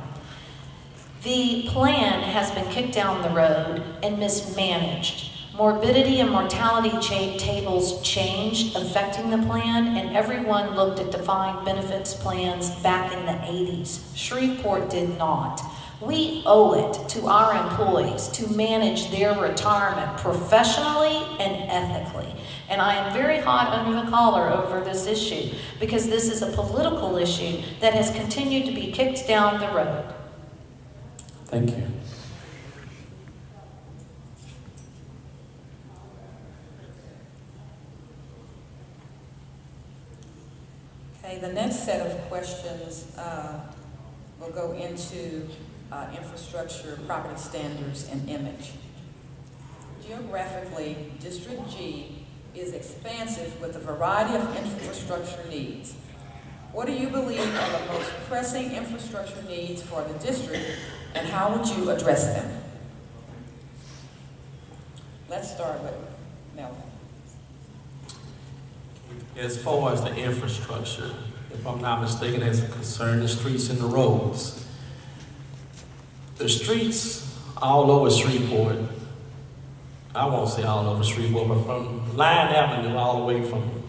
The plan has been kicked down the road and mismanaged. Morbidity and mortality tables changed, affecting the plan, and everyone looked at defined benefits plans back in the 80s. Shreveport did not. We owe it to our employees to manage their retirement professionally and ethically. And I am very hot under the collar over this issue because this is a political issue that has continued to be kicked down the road. Thank you. Okay, the next set of questions will go into infrastructure, property standards, and image. Geographically, District G is expansive with a variety of infrastructure needs. What do you believe are the most pressing infrastructure needs for the district, and how would you address them? Let's start with Melvin. As far as the infrastructure, if I'm not mistaken, as it concerns the streets and the roads. The streets all over Shreveport, I won't say all over Shreveport, but from Line Avenue all the way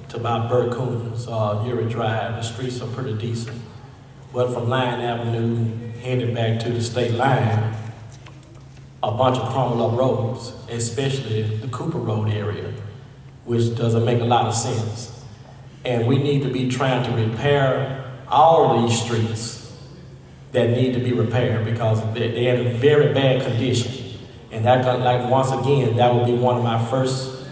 to about Burt Coons, Uri Drive, the streets are pretty decent. But from Line Avenue, headed back to the state line, a bunch of crumbled up roads, especially the Cooper Road area, which doesn't make a lot of sense. And we need to be trying to repair all of these streets that need to be repaired because they're in a very bad condition. And that, like, once again, that will be one of my first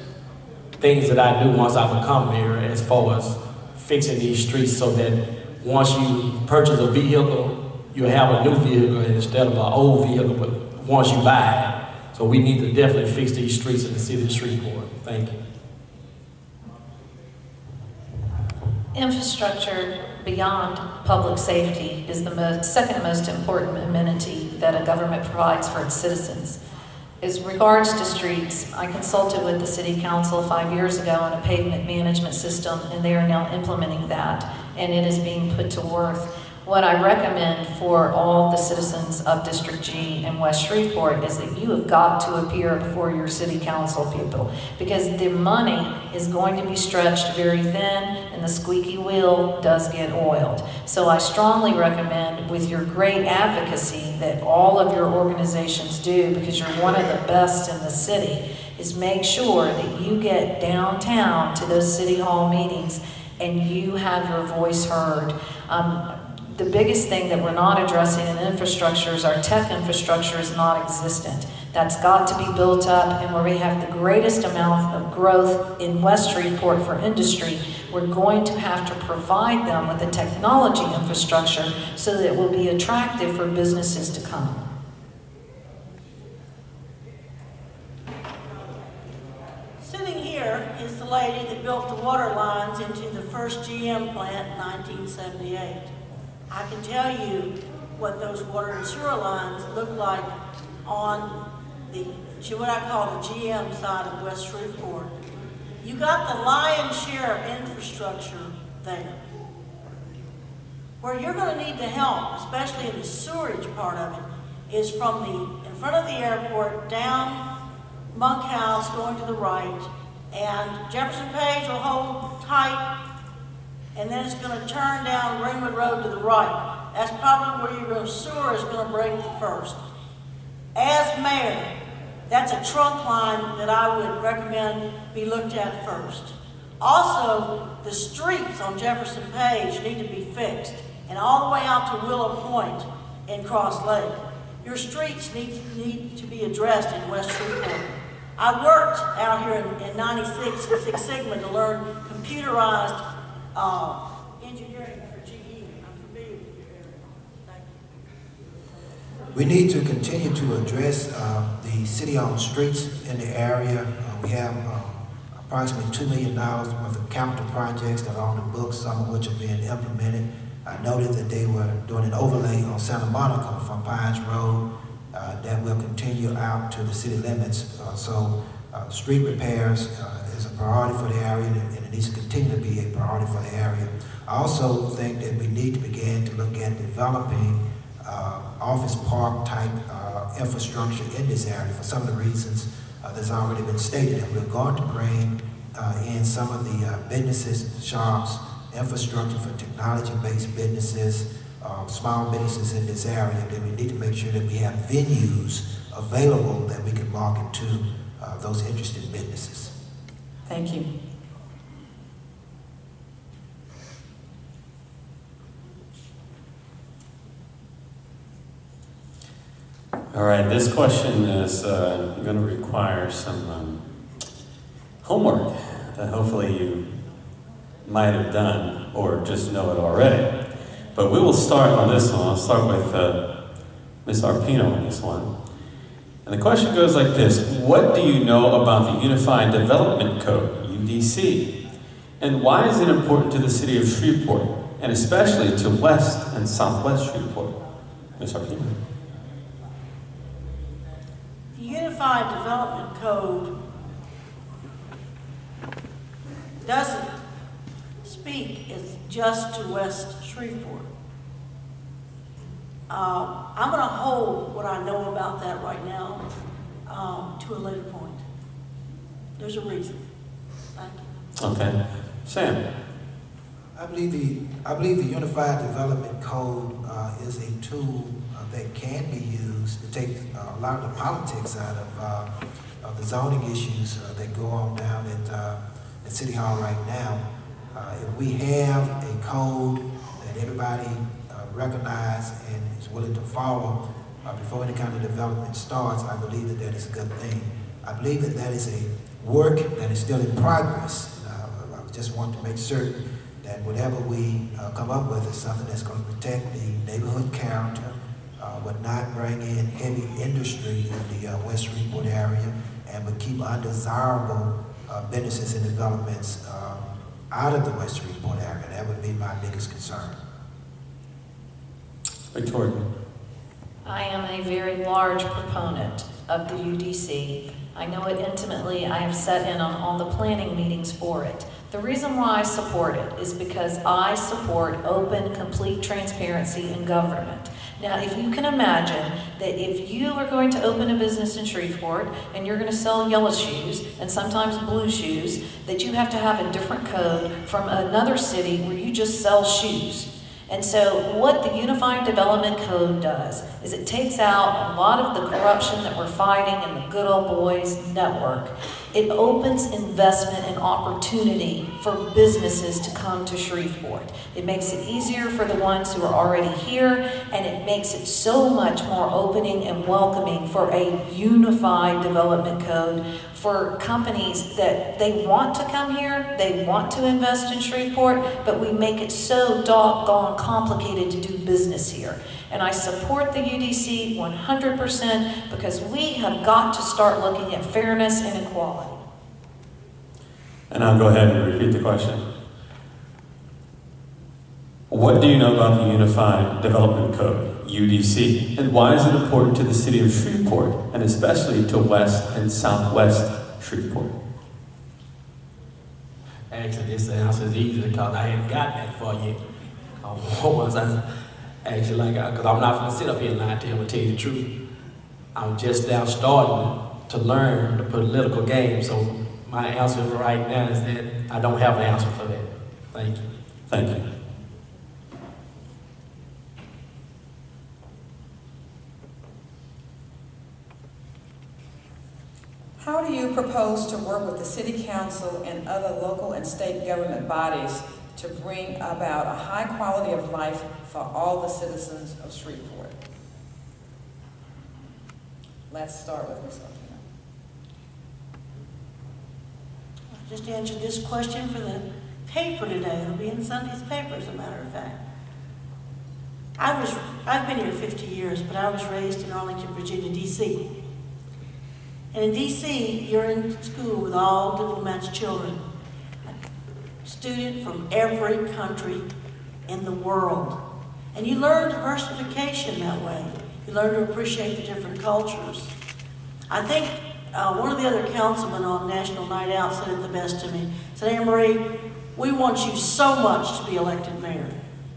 things that I do once I become mayor, as far as fixing these streets so that once you purchase a vehicle, you have a new vehicle instead of an old vehicle, but once you buy it. So we need to definitely fix these streets in the city of Shreveport. Thank you. Infrastructure beyond public safety is the second most important amenity that a government provides for its citizens. As regards to streets, I consulted with the City Council 5 years ago on a pavement management system, and they are now implementing that, and it is being put to work. What I recommend for all the citizens of District G and West Shreveport is that you have got to appear before your City Council people, because the money is going to be stretched very thin and the squeaky wheel does get oiled. So I strongly recommend, with your great advocacy that all of your organizations do, because you're one of the best in the city, is make sure that you get downtown to those City Hall meetings and you have your voice heard. The biggest thing that we're not addressing in infrastructure is our tech infrastructure is not existent. That's got to be built up, and where we have the greatest amount of growth in West Shreveport for industry, we're going to have to provide them with the technology infrastructure so that it will be attractive for businesses to come. Sitting here is the lady that built the water lines into the first GM plant in 1978. I can tell you what those water and sewer lines look like on the, what I call the GM side of West Shreveport. You got the lion's share of infrastructure there. Where you're going to need the help, especially in the sewerage part of it, is from in front of the airport, down Monk House, going to the right, and Jefferson Page will hold tight, and then it's going to turn down Greenwood Road to the right. That's probably where your sewer is going to break first. As mayor, that's a trunk line that I would recommend be looked at first. Also, the streets on Jefferson Page need to be fixed, and all the way out to Willow Point in Cross Lake. Your streets need to be addressed in West Shreveport. I worked out here in 96 in Six Sigma to learn computerized engineering for GE. I'm familiar with your area. Thank you. We need to continue to address the city-owned streets in the area. We have approximately $2 million worth of capital projects that are on the books, some of which are being implemented. I noted that they were doing an overlay on Santa Monica from Pines Road that will continue out to the city limits. Street repairs is a priority for the area, and it needs to continue to be a priority for the area. I also think that we need to begin to look at developing office park type infrastructure in this area for some of the reasons that's already been stated. And we're going to bring in some of the businesses, shops, infrastructure for technology-based businesses, small businesses in this area. Then we need to make sure that we have venues available that we can market to those interested businesses. Thank you. All right, this question is going to require some homework that hopefully you might have done or just know it already. But we will start on this one. I'll start with Ms. Arpino on this one. And the question goes like this: what do you know about the Unified Development Code, UDC? And why is it important to the city of Shreveport, and especially to West and Southwest Shreveport? Ms. Arpino. The Unified Development Code doesn't speak as just to West Shreveport. I'm going to hold what I know about that right now to a later point. There's a reason. Thank you. Okay. Sam. I believe the Unified Development Code is a tool that can be used to take a lot of the politics out of the zoning issues that go on down at City Hall right now. If we have a code that everybody recognizes and is willing to follow before any kind of development starts, I believe that that is a good thing. I believe that that is a work that is still in progress. I just want to make certain that whatever we come up with is something that's going to protect the neighborhood character, would not bring in heavy industry in the West Shreveport area, and would keep undesirable businesses and developments out of the West Shreveport area. That would be my biggest concern. Victoria. I am a very large proponent of the UDC. I know it intimately. I have sat in on all the planning meetings for it. The reason why I support it is because I support open, complete transparency in government. Now, if you can imagine that if you are going to open a business in Shreveport and you're going to sell yellow shoes and sometimes blue shoes, that you have to have a different code from another city where you just sell shoes. And so what the Unified Development Code does is it takes out a lot of the corruption that we're fighting in the Good Old Boys network. It opens investment and opportunity for businesses to come to Shreveport. It makes it easier for the ones who are already here, and it makes it so much more opening and welcoming for a unified development code for companies that they want to come here, they want to invest in Shreveport, but we make it so doggone complicated to do business here. And I support the UDC 100% because we have got to start looking at fairness and equality. And I'll go ahead and repeat the question. What do you know about the Unified Development Code, UDC, and why is it important to the city of Shreveport, and especially to West and Southwest Shreveport? Actually, this answer is easy because I hadn't gotten that far yet. Once I actually, because I'm not going to sit up here and lie to you, I'm going to tell you the truth. I'm just now starting to learn the political game, so my answer right now is that I don't have an answer for that. Thank you. Thank you. How do you propose to work with the City Council and other local and state government bodies to bring about a high quality of life for all the citizens of Shreveport? Let's start with Ms. Otina. I just answered this question for the paper today. It'll be in Sunday's paper, as a matter of fact. I've been here 50 years, but I was raised in Arlington, Virginia, D.C. And in D.C., you're in school with all diplomats' children. A student from every country in the world. And you learn diversification that way. You learn to appreciate the different cultures. I think one of the other councilmen on National Night Out said it the best to me. He said, Anne Marie, we want you so much to be elected mayor.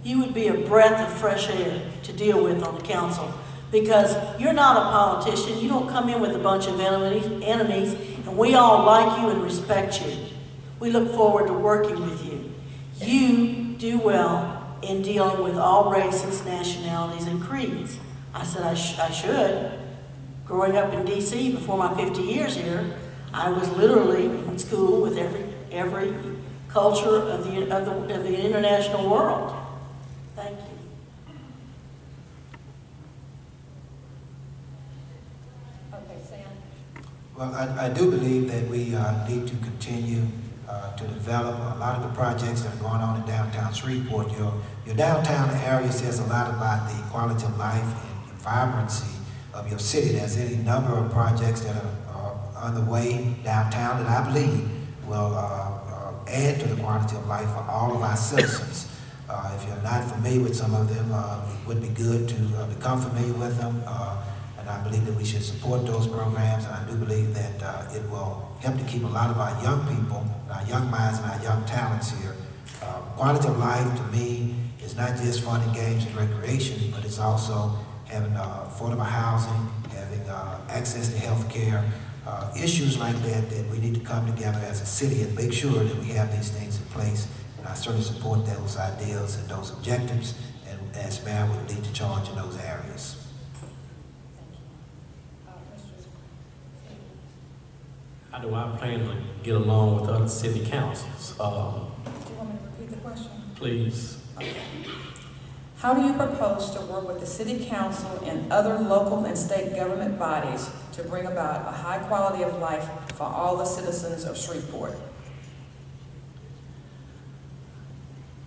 You would be a breath of fresh air to deal with on the council. Because you're not a politician, you don't come in with a bunch of enemies, and we all like you and respect you. We look forward to working with you. You do well in dealing with all races, nationalities, and creeds. I said I should. Growing up in D.C. before my 50 years here, I was literally in school with every culture of the international world. Thank you. Well, I do believe that we need to continue to develop a lot of the projects that are going on in downtown Shreveport. Your downtown area says a lot about the quality of life and vibrancy of your city. There's any number of projects that are on the way downtown that I believe will add to the quality of life for all of our citizens. If you're not familiar with some of them, it would be good to become familiar with them. And I believe that we should support those programs, and I do believe that it will help to keep a lot of our young people, our young minds, and our young talents here. Quality of life, to me, is not just fun and games and recreation, but it's also having affordable housing, having access to health care, issues like that we need to come together as a city and make sure that we have these things in place. And I certainly support those ideals and those objectives, and as mayor would lead the charge in those areas. How do I plan to get along with other city councils? Do you want me to repeat the question? Please. Okay. How do you propose to work with the City Council and other local and state government bodies to bring about a high quality of life for all the citizens of Shreveport?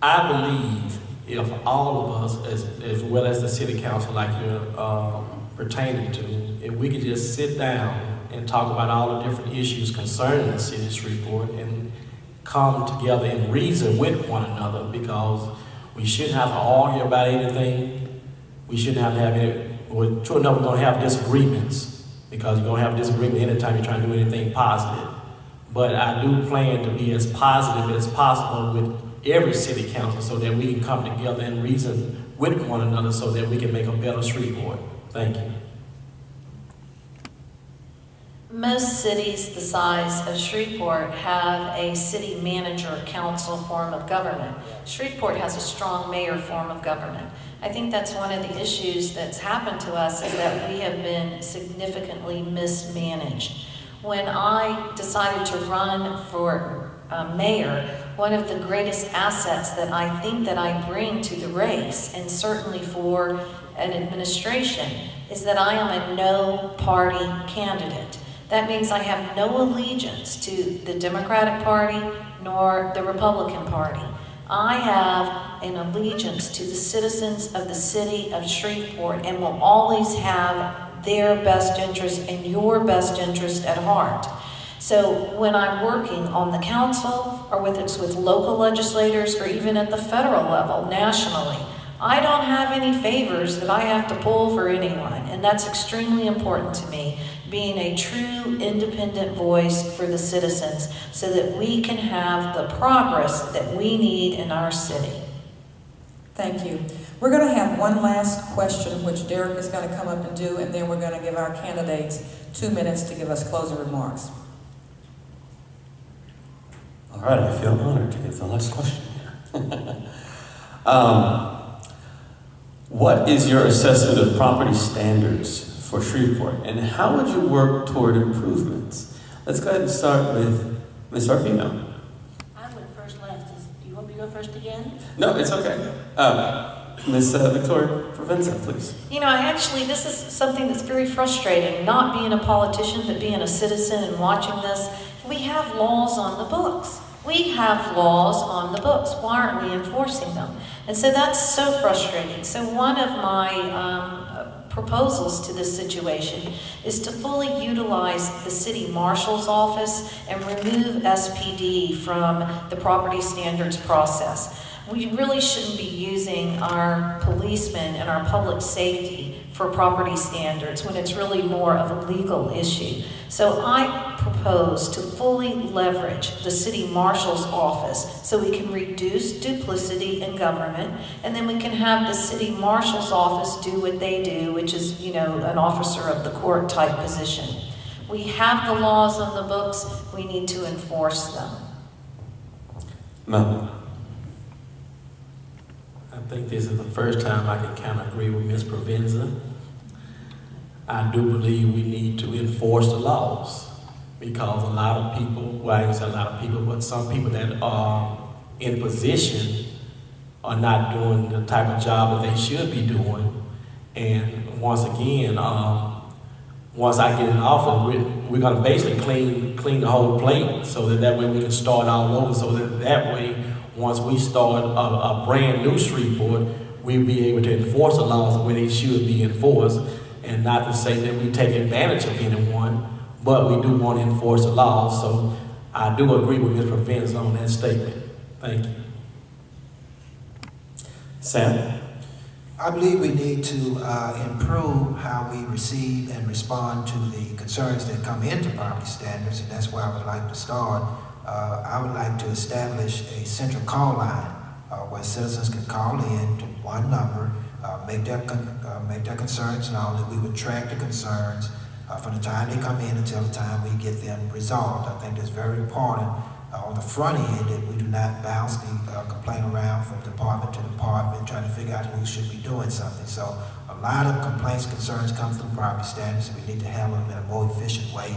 I believe if all of us, as well as the city council like you're pertaining to, if we could just sit down and talk about all the different issues concerning the city of Shreveport and come together and reason with one another, because we shouldn't have to argue about anything. We shouldn't have to have any, well, true enough, we're going to have disagreements, because you're going to have disagreement anytime you're trying to do anything positive. But I do plan to be as positive as possible with every city council so that we can come together and reason with one another so that we can make a better Shreveport. Thank you. Most cities the size of Shreveport have a city manager council form of government. Shreveport has a strong mayor form of government. I think that's one of the issues that's happened to us, is that we have been significantly mismanaged. When I decided to run for mayor, one of the greatest assets that I think that I bring to the race, and certainly for an administration, is that I am a no-party candidate. That means I have no allegiance to the Democratic Party nor the Republican Party. I have an allegiance to the citizens of the city of Shreveport and will always have their best interest and your best interest at heart. So when I'm working on the council, or whether it's with local legislators, or even at the federal level, nationally, I don't have any favors that I have to pull for anyone, and that's extremely important to me, being a true independent voice for the citizens so that we can have the progress that we need in our city. Thank you. We're going to have one last question, which Derek is going to come up and do, and then we're going to give our candidates 2 minutes to give us closing remarks. All right, I feel honored to give the last question here. What is your assessment of property standards for Shreveport, and how would you work toward improvements? Let's go ahead and start with Ms. Arpino. I went first last. Do you want me to go first again? No, it's okay. Ms. Victoria Provenza, please. You know, this is something that's very frustrating, not being a politician, but being a citizen and watching this. We have laws on the books. We have laws on the books. Why aren't we enforcing them? And so that's so frustrating. So one of my proposals to this situation is to fully utilize the city marshal's office and remove SPD from the property standards process. We really shouldn't be using our policemen and our public safety for property standards when it's really more of a legal issue. So I propose to fully leverage the city marshal's office so we can reduce duplicity in government, and then we can have the city marshal's office do what they do, which is, you know, an officer of the court type position. We have the laws on the books, we need to enforce them. Mel. I think this is the first time I can kind of agree with Ms. Provenza. I do believe we need to enforce the laws because a lot of people, well, I didn't say a lot of people, but some people that are in position are not doing the type of job that they should be doing. And once again, once I get in office, we're going to basically clean the whole plate so that way we can start all over, so that way, once we start a brand new Shreveport, we'll be able to enforce the laws the way they should be enforced, and not to say that we take advantage of anyone, but we do want to enforce the laws. So I do agree with Ms. Provenza on that statement. Thank you. Sam? I believe we need to improve how we receive and respond to the concerns that come into property standards, and that's where I would like to start. I would like to establish a central call line where citizens can call in to one number, make their concerns known, that we would track the concerns from the time they come in until the time we get them resolved. I think that's very important on the front end, that we do not bounce the complaint around from department to department trying to figure out who should be doing something. So a lot of complaints, concerns come through property standards, and we need to handle them in a more efficient way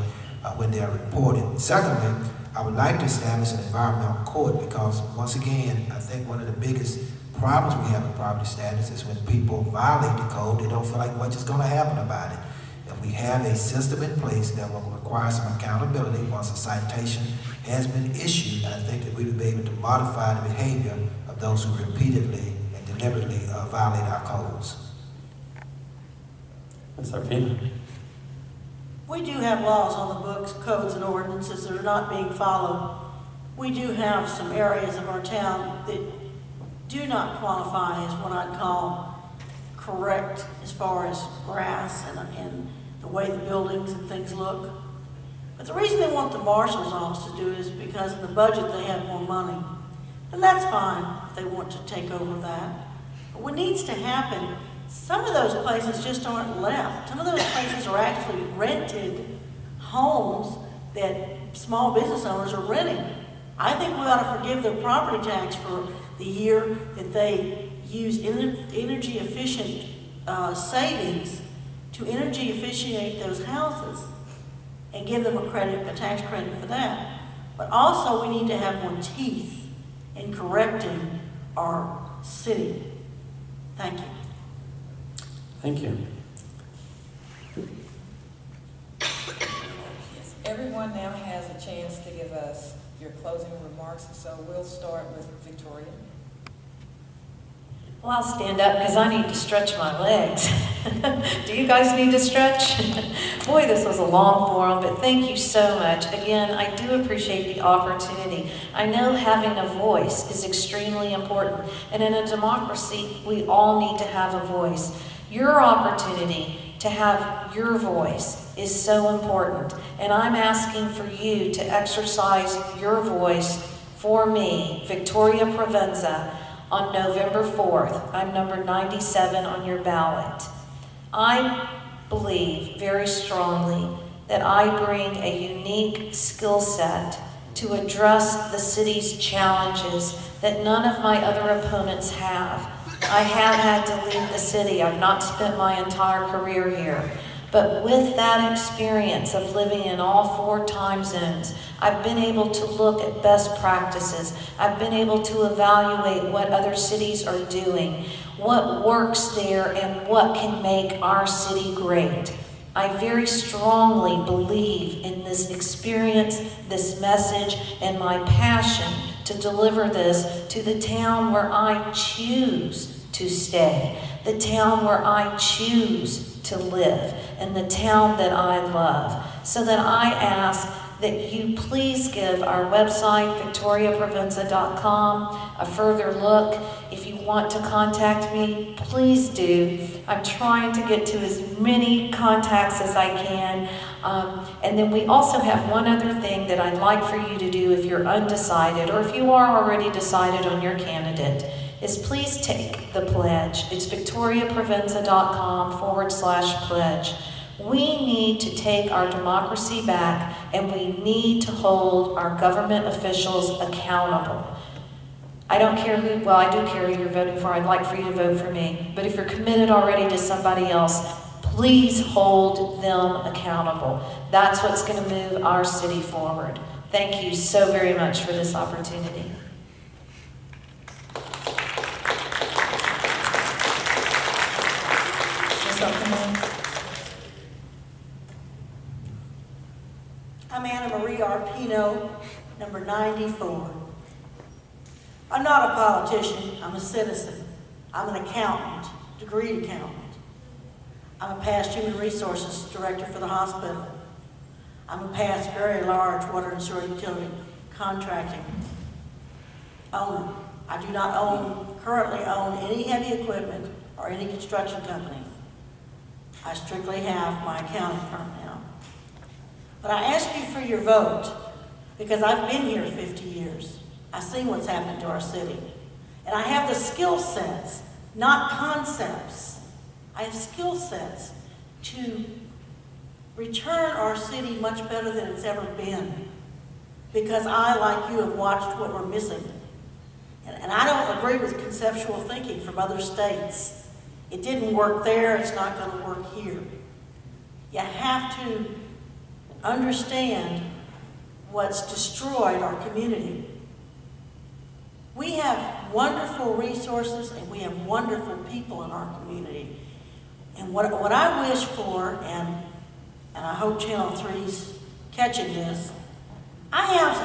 when they are reported. Secondly, I would like to establish an environmental court because, once again, I think one of the biggest problems we have in property standards is when people violate the code, they don't feel like much is going to happen about it. And we have a system in place that will require some accountability once a citation has been issued. I think that we would be able to modify the behavior of those who repeatedly and deliberately violate our codes. Ms. Arpino. We do have laws on the books, codes and ordinances that are not being followed. We do have some areas of our town that do not qualify as what I'd call correct as far as grass and the way the buildings and things look. But the reason they want the marshal's office to do it is because in the budget they have more money. And that's fine if they want to take over that. But what needs to happen, some of those places just aren't left. Some of those places are actually rented homes that small business owners are renting. I think we ought to forgive their property tax for the year that they use energy efficient savings to energy efficiate those houses and give them a tax credit for that. But also we need to have more teeth in correcting our city. Thank you. Thank you. Yes, everyone now has a chance to give us your closing remarks, so we'll start with Victoria. Well, I'll stand up because I need to stretch my legs. Do you guys need to stretch? Boy, this was a long forum, but thank you so much. Again, I do appreciate the opportunity. I know having a voice is extremely important, and in a democracy, we all need to have a voice. Your opportunity to have your voice is so important, and I'm asking for you to exercise your voice for me, Victoria Provenza, on November 4th. I'm number 97 on your ballot. I believe very strongly that I bring a unique skill set to address the city's challenges that none of my other opponents have. I have had to leave the city. I've not spent my entire career here. But with that experience of living in all 4 time zones, I've been able to look at best practices. I've been able to evaluate what other cities are doing, what works there, and what can make our city great. I very strongly believe in this experience, this message, and my passion to deliver this to the town where I choose to stay, the town where I choose to live, and the town that I love. So that I ask that you please give our website, victoriaprovenza.com, a further look. If you want to contact me, please do. I'm trying to get to as many contacts as I can. And then we also have one other thing that I'd like for you to do if you're undecided, or if you are already decided on your candidate, is please take the pledge. It's victoriaprovenza.com/pledge. We need to take our democracy back, and we need to hold our government officials accountable. I don't care who, well, I do care who you're voting for. I'd like for you to vote for me. But if you're committed already to somebody else, please hold them accountable. That's what's going to move our city forward. Thank you so very much for this opportunity. I'm Anna Marie Arpino, number 94. I'm not a politician, I'm a citizen. I'm an accountant, degreed accountant. I'm a past human resources director for the hospital. I'm a past very large water and sewer utility contracting owner. I do not currently own any heavy equipment or any construction company. I strictly have my accounting firm now. But I ask you for your vote because I've been here 50 years. I've seen what's happened to our city. And I have the skill sets, not concepts. I have skill sets to return our city much better than it's ever been. Because I, like you, have watched what we're missing. And I don't agree with conceptual thinking from other states. It didn't work there, it's not going to work here. You have to understand what's destroyed our community. We have wonderful resources and we have wonderful people in our community. And what I wish for, and I hope Channel 3's catching this, I have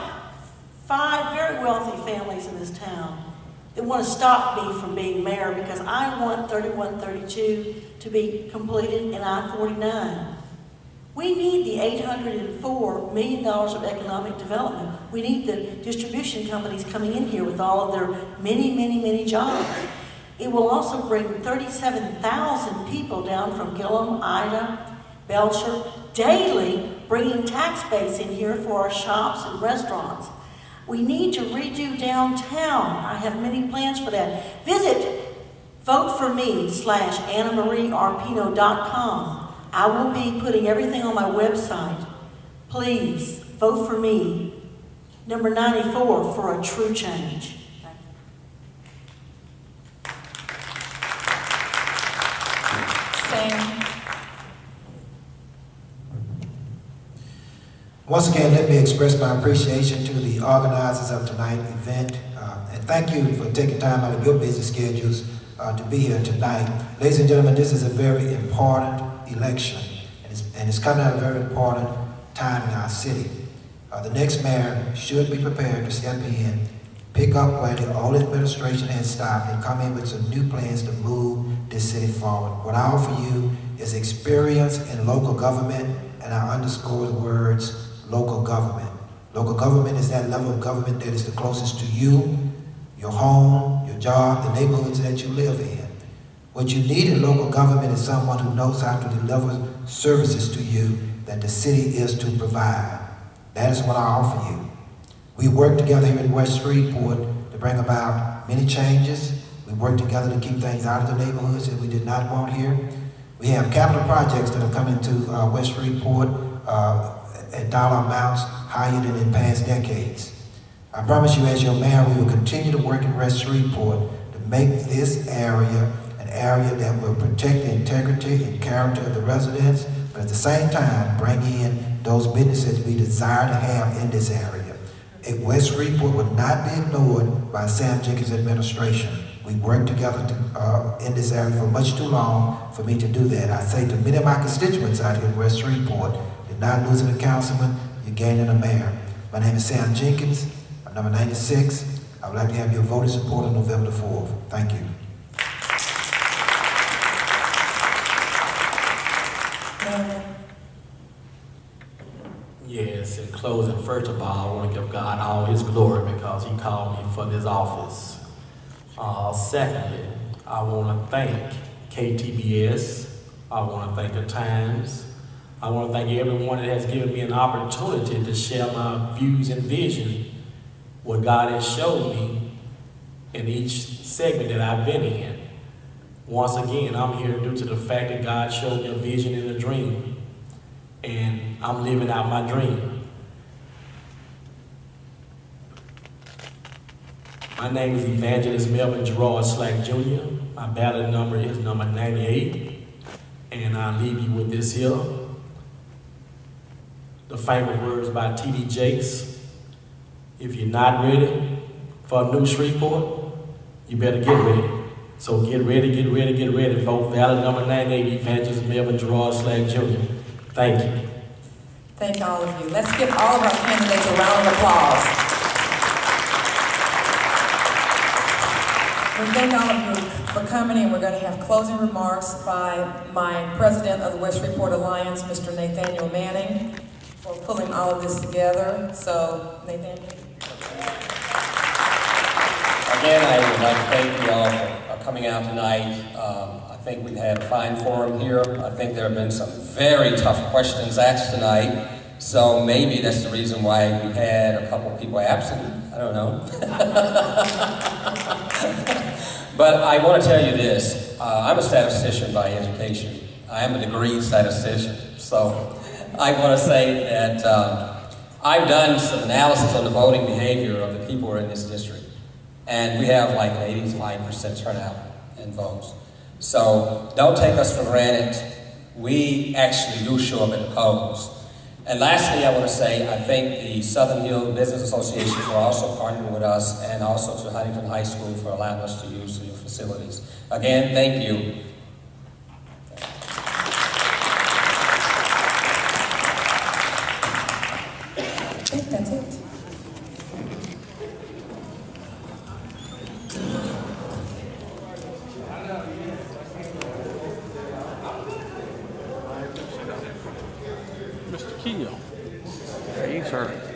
5 very wealthy families in this town that want to stop me from being mayor because I want 3132 to be completed in I-49. We need the $804 million of economic development. We need the distribution companies coming in here with all of their many, many, many jobs. It will also bring 37,000 people down from Gillum, Ida, Belcher, daily, bringing tax base in here for our shops and restaurants. We need to redo downtown. I have many plans for that. Visit voteforme.AnnaMarieArpino.com. I will be putting everything on my website. Please, vote for me. Number 94 for a true change. Sam. Once again, let me express my appreciation to the organizers of tonight's event. And thank you for taking time out of your busy schedules to be here tonight. Ladies and gentlemen, this is a very important election. And it's coming at a very important time in our city. The next mayor should be prepared to step in pick up where the old administration had stopped and come in with some new plans to move this city forward. What I offer you is experience in local government, and I underscore the words local government. Local government is that level of government that is the closest to you, your home, your job, the neighborhoods that you live in. What you need in local government is someone who knows how to deliver services to you that the city is to provide. That is what I offer you. We work together here in West Shreveport to bring about many changes. We work together to keep things out of the neighborhoods that we did not want here. We have capital projects that are coming to West Shreveport at dollar amounts higher than in past decades. I promise you, as your mayor, we will continue to work in West Shreveport to make this area an area that will protect the integrity and character of the residents, but at the same time bring in those businesses we desire to have in this area. West Shreveport would not be ignored by Sam Jenkins' administration. We worked together in this area for much too long for me to do that. I say to many of my constituents out here in West Shreveport, you're not losing a councilman, you're gaining a mayor. My name is Sam Jenkins. I'm number 96. I would like to have your voting support on November the 4th. Thank you. Yes, in closing, first of all, I want to give God all his glory because he called me for this office. Secondly, I want to thank KTBS. I want to thank the Times. I want to thank everyone that has given me an opportunity to share my views and vision, what God has showed me in each segment that I've been in. Once again, I'm here due to the fact that God showed me a vision and a dream. And I'm living out my dream. My name is Evangelist Melvin Gerard Slack Jr. My ballot number is number 98. And I'll leave you with this here. The famous words by T.D. Jakes. If you're not ready for a new Shreveport, you better get ready. So get ready, get ready, get ready. Vote ballot number 98, Evangelist Melvin Gerard Slack Jr. Thank you. Thank all of you. Let's give all of our candidates a round of applause. We thank all of you for coming, and we're going to have closing remarks by my president of the West Shreveport Alliance, Mr. Nathaniel Manning, for pulling all of this together. So, Nathaniel. Again, I would like to thank you all for coming out tonight. I think we've had a fine forum here. I think there have been some very tough questions asked tonight. So maybe that's the reason why we had a couple people absent. I don't know. But I want to tell you this. I'm a statistician by education. I am a degreed statistician. So I want to say that I've done some analysis on the voting behavior of the people who are in this district. And we have like an 85% turnout in votes. So don't take us for granted. We actually do show up at the polls. And lastly, I want to say I think the Southern Hill Business Association for also partnering with us, and also to Huntington High School for allowing us to use your facilities. Again, thank you. I think that's it. Mr. Keel. There you, sir.